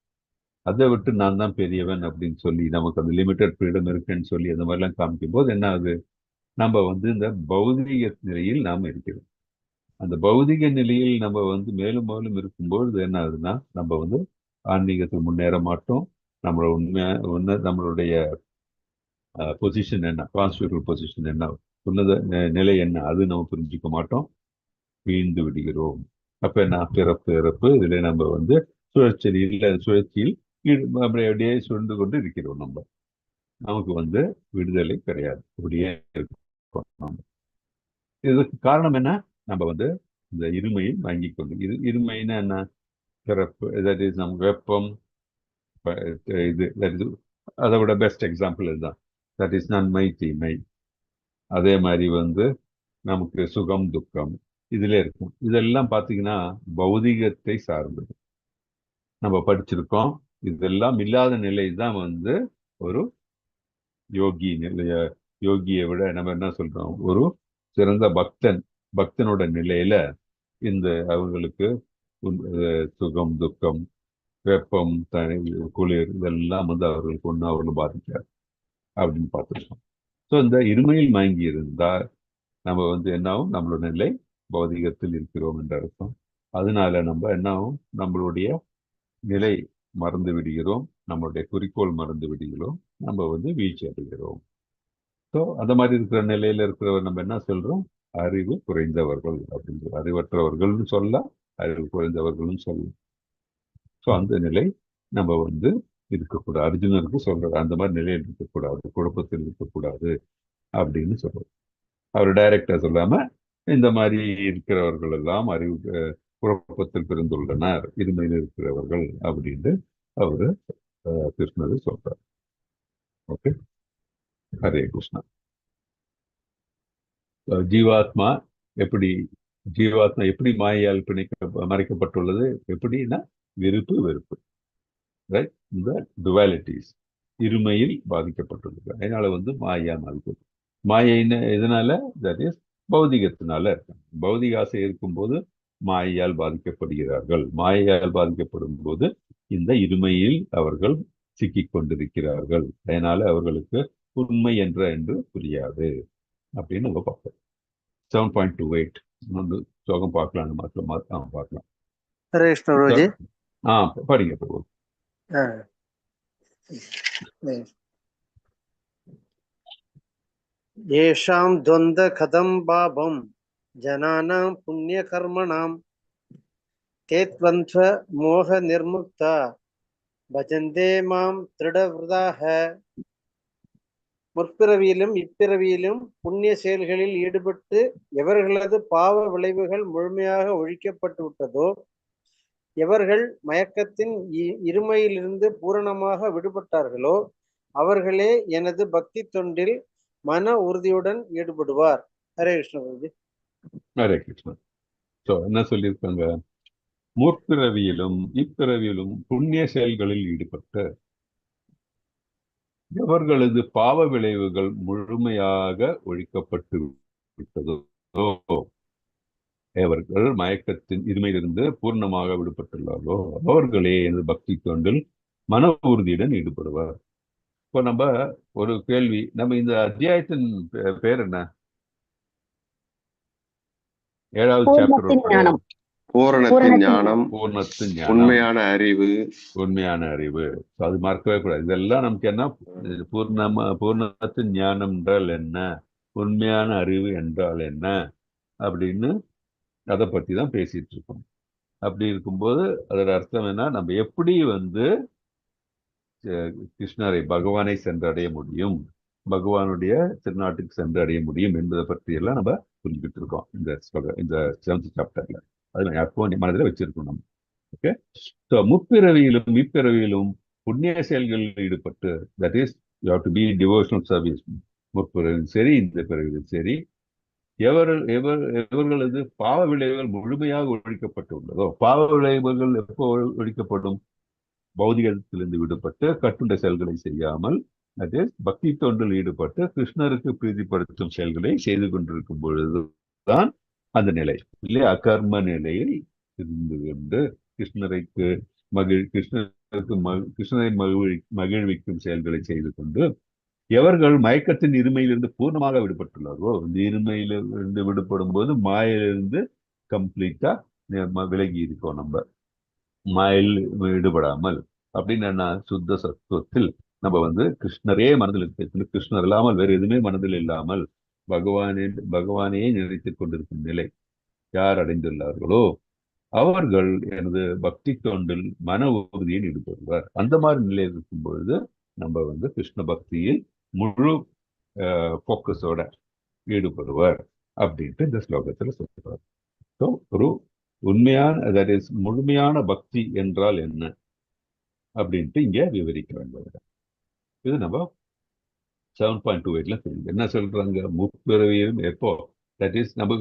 அதை விட்டு நான் தான் பெரியவன் அப்படின்னு சொல்லி நமக்கு அந்த லிமிட்டட் ஃப்ரீடம் இருக்குன்னு சொல்லி அந்த மாதிரிலாம் காமிக்கும் போது என்ன ஆகுது? நம்ம இந்த பௌதிக நிலையில் நாம் இருக்கிறோம். அந்த பௌதிக நிலையில் நம்ம மேலும் மேலும் இருக்கும்போது என்ன ஆகுதுன்னா, நம்ம ஆன்மீகத்தில் முன்னேற மாட்டோம். நம்மளுடைய பொசிஷன் என்ன, கான்ஸ்டிடியூட்டிவ் பொசிஷன் என்ன, உன்னத நிலை என்ன, அது நம்ம புரிஞ்சுக்க மாட்டோம், வீழ்ந்து விடுகிறோம். அப்ப என்ன? பிறப்பு இறப்பு இதுல நம்ம சுழற்சியில் அப்படியே சுழந்து கொண்டு இருக்கிறோம். நமக்கு விடுதலை கிடையாது. அப்படியே இருக்கும். இதுக்கு காரணம் என்ன? நம்ம இந்த இருமையில் வாங்கி கொண்டு, இருமைன்னா என்ன? பிறப்பு, தட் இஸ் நம்ம வெப்பம், அதை விட பெஸ்ட் எக்ஸாம்பிள் இதுதான். தட் இஸ் நன்மை தீமை. அதே மாதிரி நமக்கு சுகம் துக்கம் இதுல இருக்கும். இதெல்லாம் பார்த்தீங்கன்னா பௌதிகத்தை சார்ந்தது. நம்ம படிச்சிருக்கோம். இதெல்லாம் இல்லாத நிலை தான் ஒரு யோகி நிலைய. யோகியை விட நம்ம என்ன சொல்றோம்? ஒரு சிறந்த பக்தனோட நிலையில அவங்களுக்கு சுகம் துக்கம் வெப்பம் குளிர் இதெல்லாம் அவர்களுக்கு அவர்களும் பாதிக்காது அப்படின்னு பார்த்துருக்கோம். ஸோ இந்த இருமையில் மயங்கி இருந்தால் நம்ம என்னாகும்? நம்மளோட நிலை பௌதிகத்தில் இருக்கிறோம் என்ற அர்த்தம். அதனால நம்ம என்னாகும்? நம்மளுடைய நிலை மறந்து விடுகிறோம், நம்மளுடைய குறிக்கோள் மறந்து விடுகிறோம், நம்ம வீழ்ச்சி அடைகிறோம். ஸோ அந்த மாதிரி இருக்கிற நிலையில இருக்கிறவர் நம்ம என்ன சொல்றோம்? அறிவு குறைந்தவர்கள் அப்படின்னு. அறிவற்றவர்கள்னு சொல்ல, அறிவு குறைந்தவர்கள்னு சொல்லலாம். ஸோ அந்த நிலை நம்ம இருக்கக்கூடாது. அர்ஜுனருக்கு சொல்றாரு, அந்த மாதிரி நிலையில் இருக்கக்கூடாது, குழப்பத்தில் இருக்கக்கூடாது அப்படின்னு சொல்றாரு. அவர் டைரக்டா சொல்லாம இந்த மாதிரி இருக்கிறவர்கள் எல்லாம் அறிவு குழப்பத்தில் பிறந்துள்ளனர், இருமையில் இருக்கிறவர்கள் அப்படின்னு அவரு கிருஷ்ணர் சொல்றார். ஓகே, ஹரே கிருஷ்ணா. ஜீவாத்மா எப்படி மாயால் மறைக்கப்பட்டுள்ளது? எப்படின்னா விருப்பு வெறுப்பு, ரைட்? இந்த டுவாலிட்டிஸ் இருமையில் பாதிக்கப்பட்டுள்ளது. அதனால மாயா பாதிக்கப்பட்டு, மாயின்னு எதனால? தட் இஸ் பௌதிகத்தினால இருக்காங்க. பௌதிக ஆசை இருக்கும்போது மாயையால் பாதிக்கப்படுகிறார்கள். மாயையால் பாதிக்கப்படும் போது இந்த இருமையில் அவர்கள் சிக்கிக் கொண்டிருக்கிறார்கள். அதனால அவர்களுக்கு உண்மை என்று புரியாது அப்படின்னு நம்ம பார்ப்போம். 7.28 ஸ்லோகம் பார்க்கலாம். பார்க்கலாம். ஹரே கிருஷ்ண குருஜி. படிங்க பிரபு. ஏஷாம் துவந்த கதம் பாபம் ஜனானாம் புண்ணிய கர்மணாம் தேத்வந்த்வ மோக நிர்முக்தா பஜந்தே மாம் திருடவிரதாக. முற்பிறவியிலும் இப்பிறவியிலும் புண்ணிய செயல்களில் ஈடுபட்டு எவர்களது பாவ விளைவுகள் முழுமையாக ஒழிக்கப்பட்டு விட்டதோ, எவர்கள் மயக்கத்தின் இருமையிலிருந்து பூரணமாக விடுபட்டார்களோ, அவர்களே எனது பக்தி தொண்டில் மன உறுதியுடன் ஈடுபடுவார். ஹரே கிருஷ்ண குருஜி. ஹரே கிருஷ்ணா. ஸோ என்ன சொல்லியிருக்காங்க? முற்பிறவியிலும் இப்பிறவியிலும் புண்ணிய செயல்களில் ஈடுபட்ட எவர்களது பாவ விளைவுகள் முழுமையாக ஒழிக்கப்பட்டு விட்டதோ, அவர்கள் மயக்கத்தின் இருமையிலிருந்து பூர்ணமாக விடுபட்டுள்ளார்களோ அவர்களே எனது பக்தி தொண்டில் மன உறுதியுடன் ஈடுபடுவார். இப்போ நம்ம ஒரு கேள்வி, நம்ம இந்த அத்தியாயத்தின் பேர் என்ன? 7வது சாப்டர். பூரணத்தின் ஞானம், பூர்ணத்தின் ஞானம், உண்மையான அறிவு. உண்மையான அறிவு. அது மறக்கவே கூடாது. இதெல்லாம் நமக்கு என்ன, பூர்ணத்தின் ஞானம் என்றால் என்ன, உண்மையான அறிவு என்றால் என்ன அப்படின்னு அதை பத்தி தான் பேசிட்டு இருக்கோம். அப்படி இருக்கும்போது அதோட அர்த்தம் என்ன, நம்ம எப்படி கிருஷ்ணரை, பகவானை சென்றடைய முடியும், பகவானுடைய திருநாட்டுக்கு சென்று அடைய முடியும் என்பதை பற்றி எல்லாம் நம்ம புரிஞ்சுக்கிட்டு இருக்கோம் இந்த 7th சாப்டர்ல. அது எப்போ மனதில் வச்சிருக்கோம் நம்ம. ஓகே. ஸோ முப்பிறவியிலும் இப்பிறவியிலும் புண்ணிய செயல்களில் ஈடுபட்டு, that is you have to be devotional service. முப்பிறவிலும் சரி, இந்த பிறவிலும் சரி, எவர்களது பாவ விளைவுகள் முழுமையாக ஒழிக்கப்பட்டுள்ளதோ, பாவ விளைவுகள் எப்போ ஒழிக்கப்படும்? பௌதிகத்திலிருந்து விடுபட்டு கட்டுண்ட செயல்களை செய்யாமல், that is பக்தி தொண்டில் ஈடுபட்டு கிருஷ்ணருக்கு பிரீதிப்படுத்தும் செயல்களை செய்து கொண்டிருக்கும் பொழுதுதான் அந்த நிலை இல்லையா, அகர்ம நிலையில் இருந்து கொண்டு கிருஷ்ணருக்கு கிருஷ்ணரை மகிழ்விக்கும் செயல்களை செய்து கொண்டு எவர்கள் மயக்கத்தின் இருமையிலிருந்து பூர்ணமாக விடுபட்டுள்ளாரோ, இந்த இருமையிலிருந்து விடுபடும் போது மாயிலிருந்து கம்ப்ளீட்டா விலகி இருக்கோம். நம்ம மாயில் ஈடுபடாமல் அப்படின்னு சுத்த சத்துவத்தில் நம்ம கிருஷ்ணரே மனதில் இருக்கு, கிருஷ்ணர் இல்லாமல் வேறு எதுவுமே மனதில் இல்லாமல் பகவானையே நினைத்துக் கொண்டிருக்கும் நிலை யார் அடைந்துள்ளார்களோ அவர்கள் எனது பக்தி தொண்டில் மன உறுதியில் ஈடுபடுவார். அந்த மாதிரி நிலையில் இருக்கும் பொழுது நம்ம கிருஷ்ண பக்தியில் முழு போக்கஸோட ஈடுபடுவார் அப்படின்ட்டு இந்த ஸ்லோகத்துல சொல்றார். ஸோ ஒரு உண்மையான, தட் இஸ் முழுமையான பக்தி என்றால் என்ன அப்படின்ட்டு இங்க விவரிக்க வேண்டும். இது நம்ம 7.28ல தெரியுது. என்ன சொல்றாங்க, முப்பிறவியிலும் எப்போ, தட் இஸ் நம்ம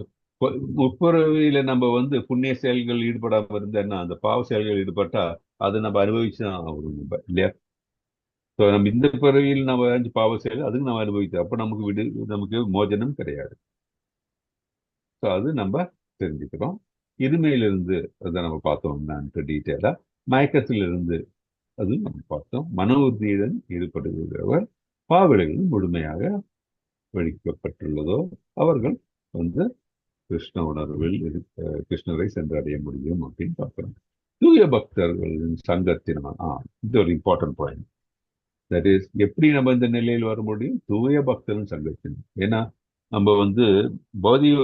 முப்பிறவியில நம்ம புண்ணிய செயல்கள் ஈடுபடாம இருந்தா, அந்த பாவ செயல்கள் ஈடுபட்டா அதை நம்ம அனுபவிச்சுதான் ஆகணும் நம்ம, இல்லையா? ஸோ நம்ம இந்த பிறவியில் நம்ம பாவ செயல் அதுக்கு நம்ம அனுபவிச்சோம், அப்ப நமக்கு மோஜனம் கிடையாது. ஸோ அது நம்ம தெரிஞ்சுக்கிறோம். இருமையிலிருந்து அதை நம்ம பார்த்தோம் டீட்டெயிலா. மயக்கத்திலிருந்து அது நம்ம பார்த்தோம். மன உறுதியுடன் ஈடுபடுகிறவர் பாவலைகள் முழுமையாக ஒழிக்கப்பட்டுள்ளதோ அவர்கள் கிருஷ்ண உணர்வில் கிருஷ்ணரை சென்றடைய முடியும் அப்படின்னு பார்க்கிறோம். தூய பக்தர்களின் சங்கத்தினால் இது ஒரு இம்பார்ட்டன்ட் பாயிண்ட். தட் இஸ் எப்படி நம்ம இந்த நிலையில் வர முடியும்? தூய பக்தரின் சங்கத்தின். ஏன்னா நம்ம பௌதிக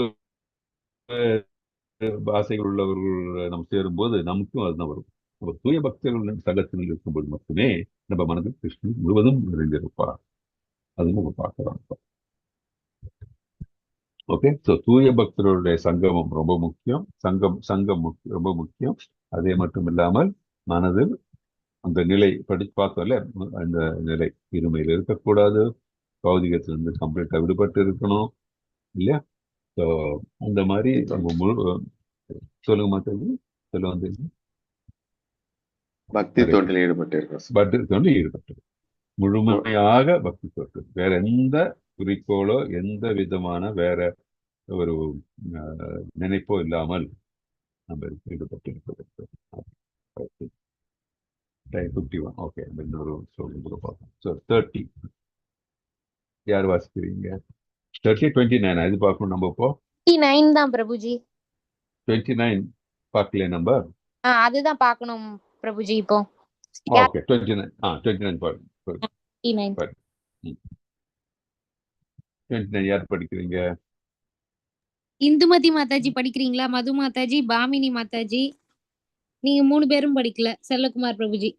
ஆசைகள் உள்ளவர்கள் நம்ம சேரும்போது நமக்கும் அதுதான் வரும். நம்ம தூய பக்தர்கள் சங்கத்தில் இருக்கும்போது மட்டுமே நம்ம மனதில் கிருஷ்ணன் முழுவதும் நிறைந்திருப்பார். அது நம்ம பார்க்கலாம். ஓகே. ஸோ தூய பக்தர்களுடைய சங்கமம் ரொம்ப முக்கியம். சங்கம் ரொம்ப முக்கியம். அதே மட்டும் இல்லாமல் மனதில் அந்த நிலை பார்த்தோம்ல, அந்த நிலை இருமையில் இருக்கக்கூடாது, பௌதிகத்திலிருந்து கம்ப்ளீட்டா விடுபட்டு இருக்கணும், இல்லையா? ஸோ அந்த மாதிரி சொல்லுங்க மாதாஜி, சொல்ல பக்தி தொண்டில் ஈடுபட்டு முழுமையாக பக்தி தொண்டு, வேற எந்த குறிக்கோளோ எந்த விதமான வேற ஒரு நினைப்போ இல்லாமல் நம்ம ஈடுபட்டு இருப்பது. ஓகே, இன்னொரு சொல்லுங்க பார்ப்போம். ஸோ 30 யார் வாசிக்கிறீங்க? 30, 29 இது பார்க்கணும் நம்ம. இப்போ 29 தான் பிரபுஜி. 29 பார்க்கல நம்ம. அதுதான் பார்க்கணும் பிரபுஜி. இப்போ ஓகே, 29 பாருங்க. 29 யார் படிக்கிறீங்க? இந்துமதி மாதாஜி படிக்கிறீங்களா? மது மாதாஜி, பாமினி மாதாஜி, நீங்க 3 பேரும் படிக்கல. செல்லகுமார் பிரபுஜி.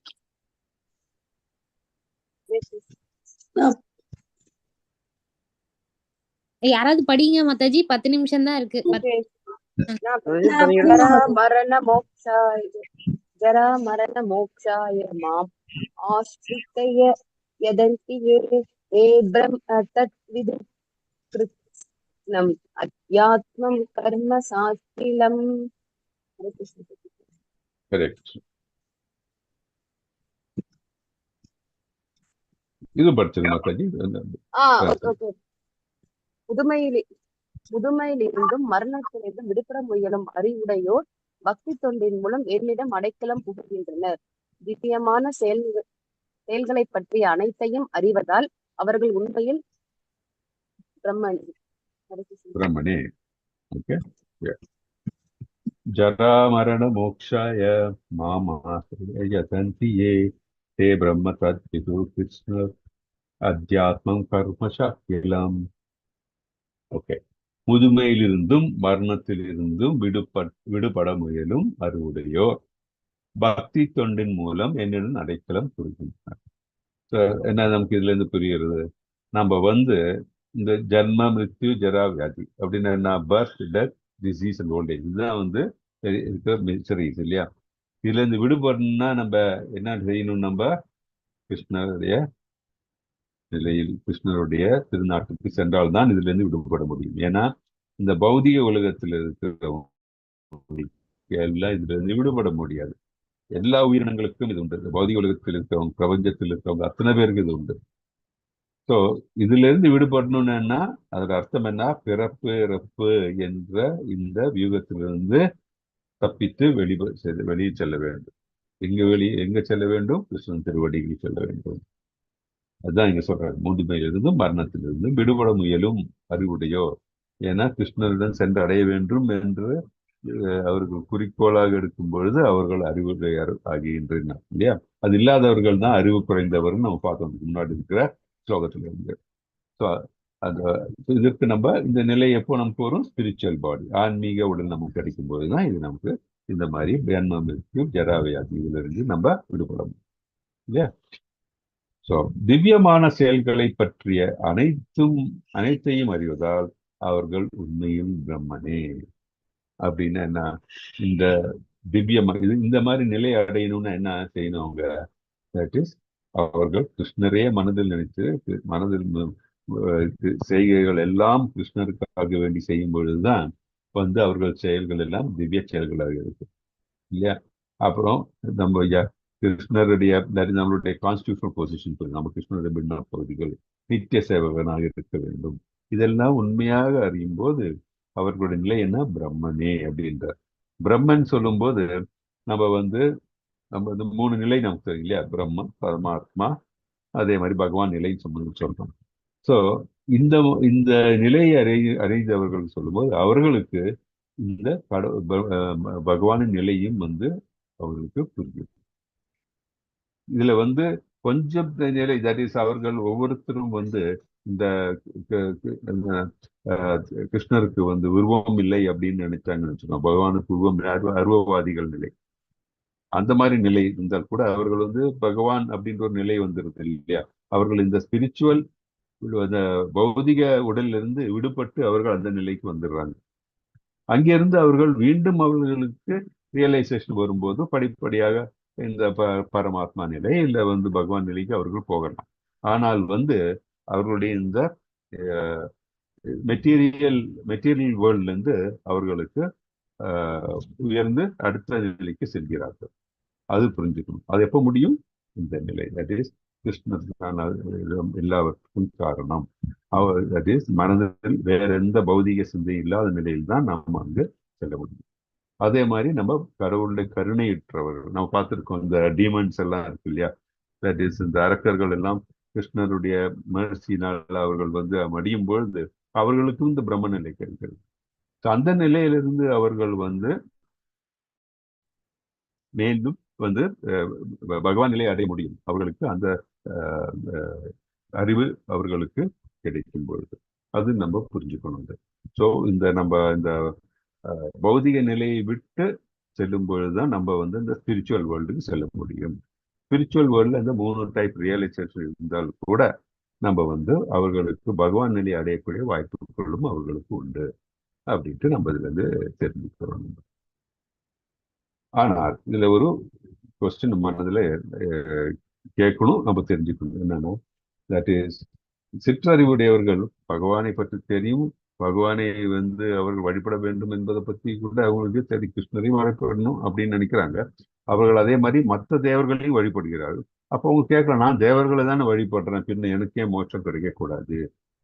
யாராவது படிங்க மாதாஜி, 10 நிமிஷம் தான் இருக்கு. ஜரா மரண மோக்ஷாய மாம் ஆஸ்ரிதய யதந்தி ஏ பிரம்ம தத்விது கிருத்ஸ்னம் அத்யாத்மம் கர்ம சாஸ்திரம். கரெக்ட். இது படிச்சது மாதாஜி. Okay okay. முதுமையிலிருந்தும் மரணத்திலிருந்தும் விடுபட முயலும் அறிவுடையோர் பக்தி தொண்டின் மூலம் என்னிடம் அடைக்கலம் புகுகின்றனர். திவ்யமான செயல்களை பற்றிய அனைத்தையும் அறிவதால் அவர்கள் உண்மையில் பிரம்மனே. ஓகே. ஜரா மரண மோக்ஷாய மாமாஸ்ரயந்தி யே தே பிரம்ம தத்விது கிருஷ்ண அத்தியாத்மம் கர்ம சாக்கியம். ஓகே. முதுமையிலிருந்தும் மரணத்திலிருந்தும் விடுபட முயலும் அறிவுடையோர் பக்தி தொண்டின் மூலம் என்னிடம் அடைக்கலம் கொடுக்கின்றனர். என்ன நமக்கு இதுல இருந்து புரிகிறது? நம்ம இந்த ஜன்ம மிருத்யு ஜரா வியாதி அப்படின்னா என்ன? Birth, death, disease and old age, இதுதான் இருக்கிற மிசரிஸ் இல்லையா? இதுல இருந்து விடுபடணும்னா நம்ம என்ன செய்யணும்? நம்ம கிருஷ்ணருடைய நிலையில், கிருஷ்ணருடைய திருநாட்டுக்கு சென்றால் தான் இதுல இருந்து விடுபட முடியும். ஏன்னா இந்த பௌதிக உலகத்தில் இருக்கிறவங்க எல்லாம் இதுல இருந்து விடுபட முடியாது. எல்லா உயிரினங்களுக்கும் இது உண்டு. பௌதிக உலகத்தில் இருக்கிறவங்க, பிரபஞ்சத்தில் இருக்கிறவங்க அத்தனை பேருக்கு இது உண்டு. ஸோ இதுல இருந்து விடுபடணும்னா அதோட அர்த்தம் என்ன? பிறப்பு இறப்பு என்ற இந்த வியூகத்திலிருந்து தப்பித்து வெளியே செல்ல வேண்டும். எங்க செல்ல வேண்டும்? கிருஷ்ணன் திருவடிக்கு செல்ல வேண்டும். அதுதான் இங்க சொல்றாரு. முதுமையிலிருந்து மரணத்திலிருந்து விடுபட முயலும் அறிவுடையோ. ஏன்னா கிருஷ்ணருடன் சென்று அடைய வேண்டும் என்று அவர்கள் குறிக்கோளாக எடுக்கும் பொழுது அவர்கள் அறிவுடையார் ஆகின்றனர் இல்லையா? அது இல்லாதவர்கள் தான் அறிவு குறைந்தவர்னு நம்ம பார்த்தோம் முன்னாடி இருக்கிற ஸ்லோகத்துல இருந்து. ஸோ இதற்கு நம்ம இந்த நிலை எப்போ நமக்கு வரும்? ஸ்பிரிச்சுவல் பாடி, ஆன்மீக உடல் நமக்கு கிடைக்கும் போதுதான் இது நமக்கு இந்த மாதிரி ஜன்மம் இருக்கு, ஜராவியாதி, இதுல இருந்து நம்ம விடுபடணும் இல்லையா? ஸோ திவ்யமான செயல்களை பற்றிய அனைத்தையும் அறிவதால் அவர்கள் உண்மையில் பிரம்மனே. அப்படின்னா என்ன? இந்த இந்த மாதிரி நிலை அடையணும்னா என்ன செய்யணும் அவங்க? தட் இஸ் அவர்கள் கிருஷ்ணரே மனதில் நினைத்து, மனதில் செய்கைகள் எல்லாம் கிருஷ்ணருக்காக வேண்டி செய்யும் பொழுதுதான் அவர்கள் செயல்கள் எல்லாம் திவ்ய செயல்களாக இருக்கு இல்லையா? அப்புறம் நம்ம கிருஷ்ணருடைய நம்மளுடைய கான்ஸ்டிடியூஷனல் பொசிஷன், நம்ம கிருஷ்ணருடைய பின்ன பகுதிகள் நித்திய சேவகனாக இருக்க வேண்டும். இதெல்லாம் உண்மையாக அறியும் போது அவர்களுடைய நிலை என்ன? பிரம்மனே அப்படின்றார். பிரம்மன் சொல்லும் போது நம்ம இந்த 3 நிலை நமக்கு தெரியும் இல்லையா? பிரம்மம், பரமாத்மா, அதே மாதிரி பகவான் நிலைன்னு சொல்றோம். ஸோ இந்த நிலையை அறிந்தவர்கள் சொல்லும்போது அவர்களுக்கு இந்த பகவானின் நிலையும் அவர்களுக்கு புரியும். இதுல கொஞ்சம் நிலை, தட் இஸ் அவர்கள் ஒவ்வொருத்தரும் இந்த கிருஷ்ணருக்கு உருவம் இல்லை அப்படின்னு நினைச்சாங்கன்னு வச்சுக்கோங்க. பகவானுக்கு உருவம் அருவவாதிகள் நிலை, அந்த மாதிரி நிலை இருந்தால் கூட அவர்கள் பகவான் அப்படின்ற ஒரு நிலை வந்துருது இல்லையா? அவர்கள் இந்த ஸ்பிரிச்சுவல் அந்த பௌதிக உடல்ல இருந்து விடுபட்டு அவர்கள் அந்த நிலைக்கு வந்துடுறாங்க. அங்கிருந்து அவர்கள் மீண்டும் அவர்களுக்கு ரியலைசேஷன் வரும்போது படிப்படியாக இந்த பரமாத்மா நிலை இல்ல பகவான் நிலைக்கு அவர்கள் போகலாம். ஆனால் அவர்களுடைய இந்த மெட்டீரியல் வேர்ல்ட்ல இருந்து அவர்களுக்கு உயர்ந்து அடுத்த நிலைக்கு செல்கிறார்கள். அது புரிஞ்சுக்கணும். அது எப்ப முடியும்? இந்த நிலை, தட் இஸ் கிருஷ்ணர் எல்லாவற்றுக்கும் காரணம். தட் இஸ் மனதில் வேற எந்த பௌதிக சிந்தை இல்லாத நிலையில் தான் நாம் செல்ல முடியும். அதே மாதிரி நம்ம கடவுளுடைய கருணையுற்றவர்கள் நம்ம பார்த்திருக்கோம். இந்த டீமன்ஸ் எல்லாம் இருக்கு இல்லையா? தட் இஸ் இந்த அரக்கர்கள் எல்லாம் கிருஷ்ணருடைய மகிழ்ச்சியினால் அவர்கள் மடியும் பொழுது அவர்களுக்கும் இந்த பிரம்ம நிலை கிடைக்கிறது. அந்த நிலையிலிருந்து அவர்கள் மேலும் பகவான் நிலையை அடைய முடியும். அவர்களுக்கு அந்த அறிவு அவர்களுக்கு கிடைக்கும் பொழுது அது நம்ம புரிஞ்சுக்கணும். ஸோ நம்ம இந்த பௌதிக நிலையை விட்டு செல்லும் பொழுதுதான் நம்ம இந்த ஸ்பிரிச்சுவல் வேர்ல்டுக்கு செல்ல முடியும். ஸ்பிரிச்சுவல் வேர்ல்டுல இந்த 3 டைப் ரியலைசேஷன் இருந்தால் கூட நம்ம அவர்களுக்கு பகவான் நிலையை அடையக்கூடிய வாய்ப்புகளும் அவர்களுக்கு உண்டு அப்படின்ட்டு நம்ம இதுல தெரிஞ்சுக்கிறோம். ஆனால் இதுல ஒரு கொஸ்டின் மனதுல கேட்கணும், நம்ம தெரிஞ்சுக்கணும். என்னன்னா, தட் இஸ் சிற்றறிவுடையவர்கள் பகவானை பற்றி தெரியும், பகவானை அவர்கள் வழிபட வேண்டும் என்பதை பற்றி கூட அவங்களுக்கு தெரியும். கிருஷ்ணரையும் வழிபடணும் அப்படின்னு நினைக்கிறாங்க. அவர்கள் அதே மாதிரி மற்ற தேவர்களையும் வழிபடுகிறார்கள். அப்போ அவங்க கேட்கலாம், நான் தேவர்களை தானே வழிபடுறேன், பின்ன எனக்கே மோட்சம் கிடைக்கக்கூடாது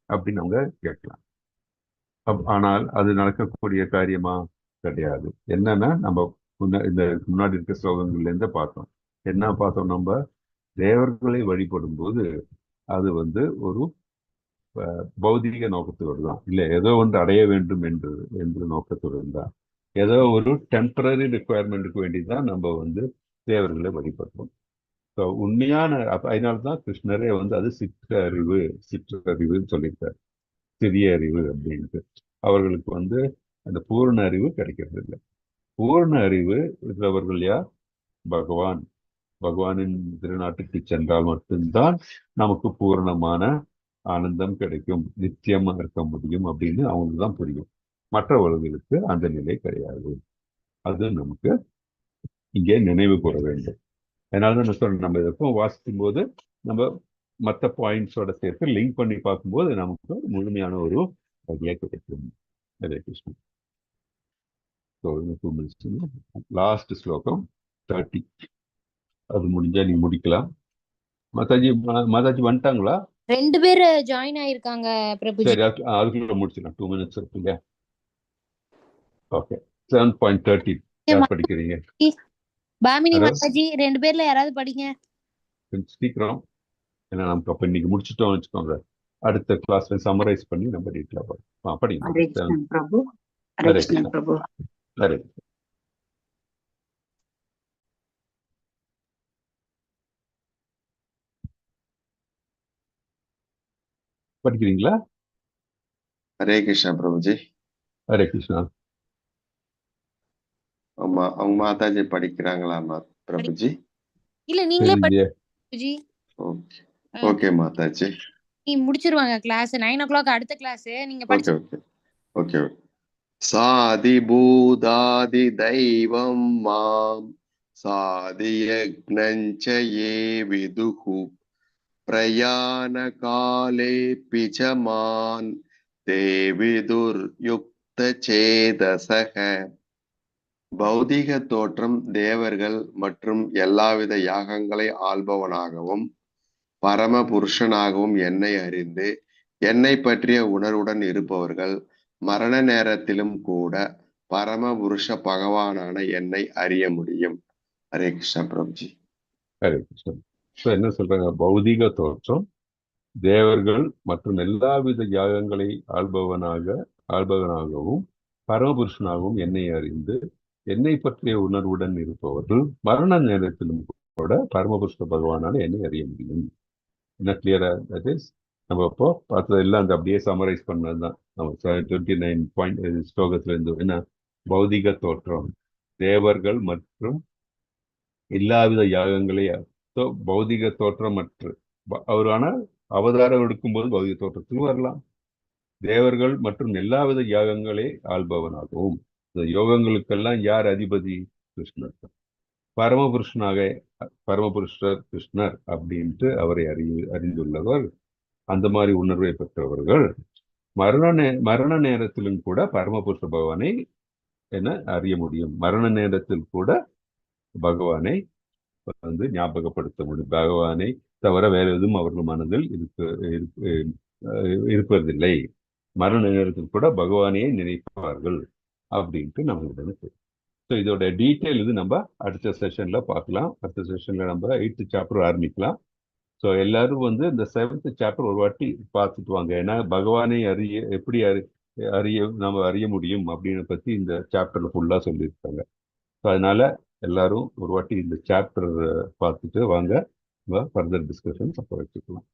அப்படின்னு அவங்க கேட்கலாம். ஆனால் அது நடக்கக்கூடிய காரியமா? கிடையாது. என்னன்னா, நம்ம இந்த முன்னாடி இருக்க ஸ்லோகங்கள்ல இருந்து பார்த்தோம். என்ன பார்த்தோம்? நம்ம தேவர்களை வழிபடும் போது அது ஒரு பௌதிக நோக்கத்தோடு தான், இல்லை ஏதோ ஒன்று அடைய வேண்டும் என்று நோக்கத்தோடு தான், ஏதோ ஒரு டெம்பரரி ரிக்குவயர்மெண்ட்டுக்கு வேண்டிதான் நம்ம தேவர்களை வழிபடுறோம். ஸோ உண்மையான அதனால்தான் கிருஷ்ணரே அது சிற்றறிவுன்னு சொல்லியிருக்காரு, சிறிய அறிவு அப்படின்ட்டு. அவர்களுக்கு அந்த பூர்ண அறிவு கிடைக்கிறது இல்லை. பூர்ண அறிவு இருக்கிறவர்கள் யார்? பகவானின் திருநாட்டுக்கு சென்றால் மட்டும்தான் நமக்கு பூரணமான ஆனந்தம் கிடைக்கும், நித்தியமா இருக்க முடியும் அப்படின்னு அவங்களுக்கு தான் புரியும். மற்றவர்களுக்கு அந்த நிலை கிடையாது. அது நமக்கு இங்கே நினைவு கூற வேண்டும். அதனாலதான் நான் சொல்றேன், நம்ம இதற்கும் வாசிக்கும் போது நம்ம மற்ற பாயிண்ட்ஸோட சேர்த்து லிங்க் பண்ணி பார்க்கும்போது நமக்கு முழுமையான ஒரு ஐடியா கிடைக்கும். ஹரே கிருஷ்ணன். லாஸ்ட் ஸ்லோகம் 30. அது முடிஞ்சா நீ முடிக்கலாம். மாதாஜி வந்துட்டாங்களா? 2 பேர் ஜாயின் ஆயிருக்காங்க பிரபுஜி. சரி, அதுக்குள்ள முடிச்சிடலாம். 2 minutes இருக்கு இல்லையா? ஓகே. 7.30 யார் படிக்கிறீங்க? பாமினி மாதாஜி 2 பேர்ல யாராவது படிங்க. கொஞ்சம் சீக்கிரம், ஏன்னா நமக்கு அப்ப இன்னைக்கு முடிச்சுட்டோம் வச்சுக்கோங்க. அடுத்த கிளாஸ்ல சம்மரைஸ் பண்ணி நம்ம டீட்டெயிலா பார்ப்போம். படிங்க. ஹரே கிருஷ்ணன் பிரபு. ஹரே ஹரே கிருஷ்ணன் கிருஷ்ணா. பிரபு. ஹரே படிக்கிறீங்களா? ஹரே கிருஷ்ணா பிரபுஜி. ஹரே கிருஷ்ணா. ஆமா, அவங்க மாதாஜி படிக்கிறாங்களா பிரபுஜி? இல்ல நீங்களே சரிங்க. பிரபுஜி. Okay okay Mataji. நீ முடிச்சிருவாங்க கிளாஸ் 9 o'clock அடுத்த கிளாஸ். நீங்க ஓகே படிச்சு ஓகே ஓகே ஓகே. சாதி பூதாதி தெய்வம் மாம் சாதியக்னஞ்ச ஏ விதுஹு பிரயாண காலே பிஜமான் தேவிதுர் யுக்த சேதசக. பௌதிக தோற்றம் தேவர்கள் மற்றும் எல்லாவித யாகங்களை ஆள்பவனாகவும் பரம புருஷனாகவும் என்னை அறிந்து என்னை பற்றிய உணர்வுடன் இருப்பவர்கள் மரண நேரத்திலும் கூட பரம புருஷ பகவானான என்னை அறிய முடியும். ஹரே கிருஷ்ணா பிரபுஜி. ஹரே கிருஷ்ணன். என்ன சொல்றாங்க? பௌதிக தோற்றம் தேவர்கள் மற்றும் எல்லாவித யாகங்களை ஆள்பவனாகவும் பரமபுருஷனாகவும் என்னை அறிந்து என்னை பற்றிய உணர்வுடன் இருப்பவர்கள் மரண நேரத்திலும் கூட பரமபுருஷ பகவானால என்னை அறிய முடியும். என்ன கிளியரா? தட் இஸ் நம்ம இப்போ பார்த்தது எல்லாம் அந்த அப்படியே சமரைஸ் பண்ணதுதான். நம்ம 29 பாயிண்ட் ஸ்லோகத்துல இருந்து என்ன? பௌதிக தோற்றம் தேவர்கள் மற்றும் எல்லாவித யாகங்களை, பௌதிக தோற்றமற்று அவரான அவதாரம் எடுக்கும்போது பௌதிக தோற்றத்துக்கு வரலாம். தேவர்கள் மற்றும் எல்லாவித யாகங்களை ஆள்பவனாகவும், இந்த யோகங்களுக்கெல்லாம் யார் அதிபதி? கிருஷ்ணர். பரமபுருஷர் கிருஷ்ணர் அப்படின்ட்டு அவரை அறிந்துள்ளவர், அந்த மாதிரி உணர்வை பெற்றவர்கள் மரண நேரத்திலும் கூட பரமபுருஷ பகவானை அறிய முடியும். மரண நேரத்தில் கூட பகவானை ஞாபகப்படுத்த முடியும். பகவானை தவிர வேற எதுவும் அவர்கள் மனதில் இருப்பதில்லை. மரண நேரத்தில் கூட பகவானையே நினைப்பார்கள் அப்படின்ட்டு நம்மளுக்கு. ஸோ இதோட டீட்டெயில் நம்ம அடுத்த செஷன்ல பார்க்கலாம். அடுத்த செஷன்ல நம்ம 8th சாப்டர் ஆரம்பிக்கலாம். ஸோ எல்லாரும் இந்த 7th சாப்டர் ஒரு வாட்டி பார்த்துட்டு வாங்க. ஏன்னா பகவானை எப்படி நம்ம அறிய முடியும் அப்படின்னு பத்தி இந்த சாப்டர்ல ஃபுல்லா சொல்லியிருக்காங்க. ஸோ அதனால எல்லாரும் ஒரு வாட்டி இந்த சாப்டர் பார்த்துட்டு வாங்க. ஃபர்தர் டிஸ்கஷன்ஸ் அப்போ வச்சுக்கலாம்.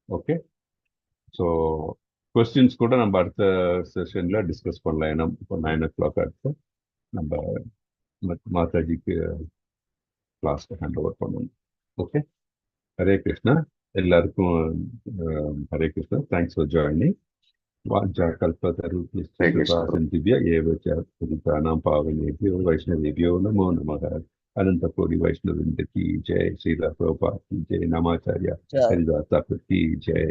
ஓகே. ஸோ கொஸ்டின்ஸ் கூட நம்ம அடுத்த செஷன்ல டிஸ்கஸ் பண்ணலாம். ஏன்னா இப்போ 9 o'clock அடுத்து நம்ம மாதாஜிக்கு கிளாஸ் ஹேண்ட் ஓவர் பண்ணணும். ஓகே. ஹரே கிருஷ்ணா. எல்லாருக்கும் Hare Krishna. Thanks for joining. वाञ्छाकल्पतरुभ्यश्च एव च पतितानां पावनेभ्यो वैष्णवेभ्यो नमो नमः. अनंतकोटि वैष्णववृंद की जय. श्रीला प्रभुपाद की जय. नमाचार्य हरिदास ठाकुर की जय.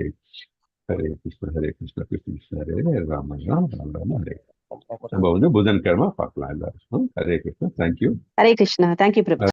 हरे कृष्ण कृष्ण कृष्ण हरे हरे राम राम राम राम हरे. நம்ம புதன்கிழமை பார்க்கலாம் எல்லாரும். ஹரே கிருஷ்ணா. தேங்க்யூ. ஹரே கிருஷ்ணா. தேங்க்யூ பிரபு.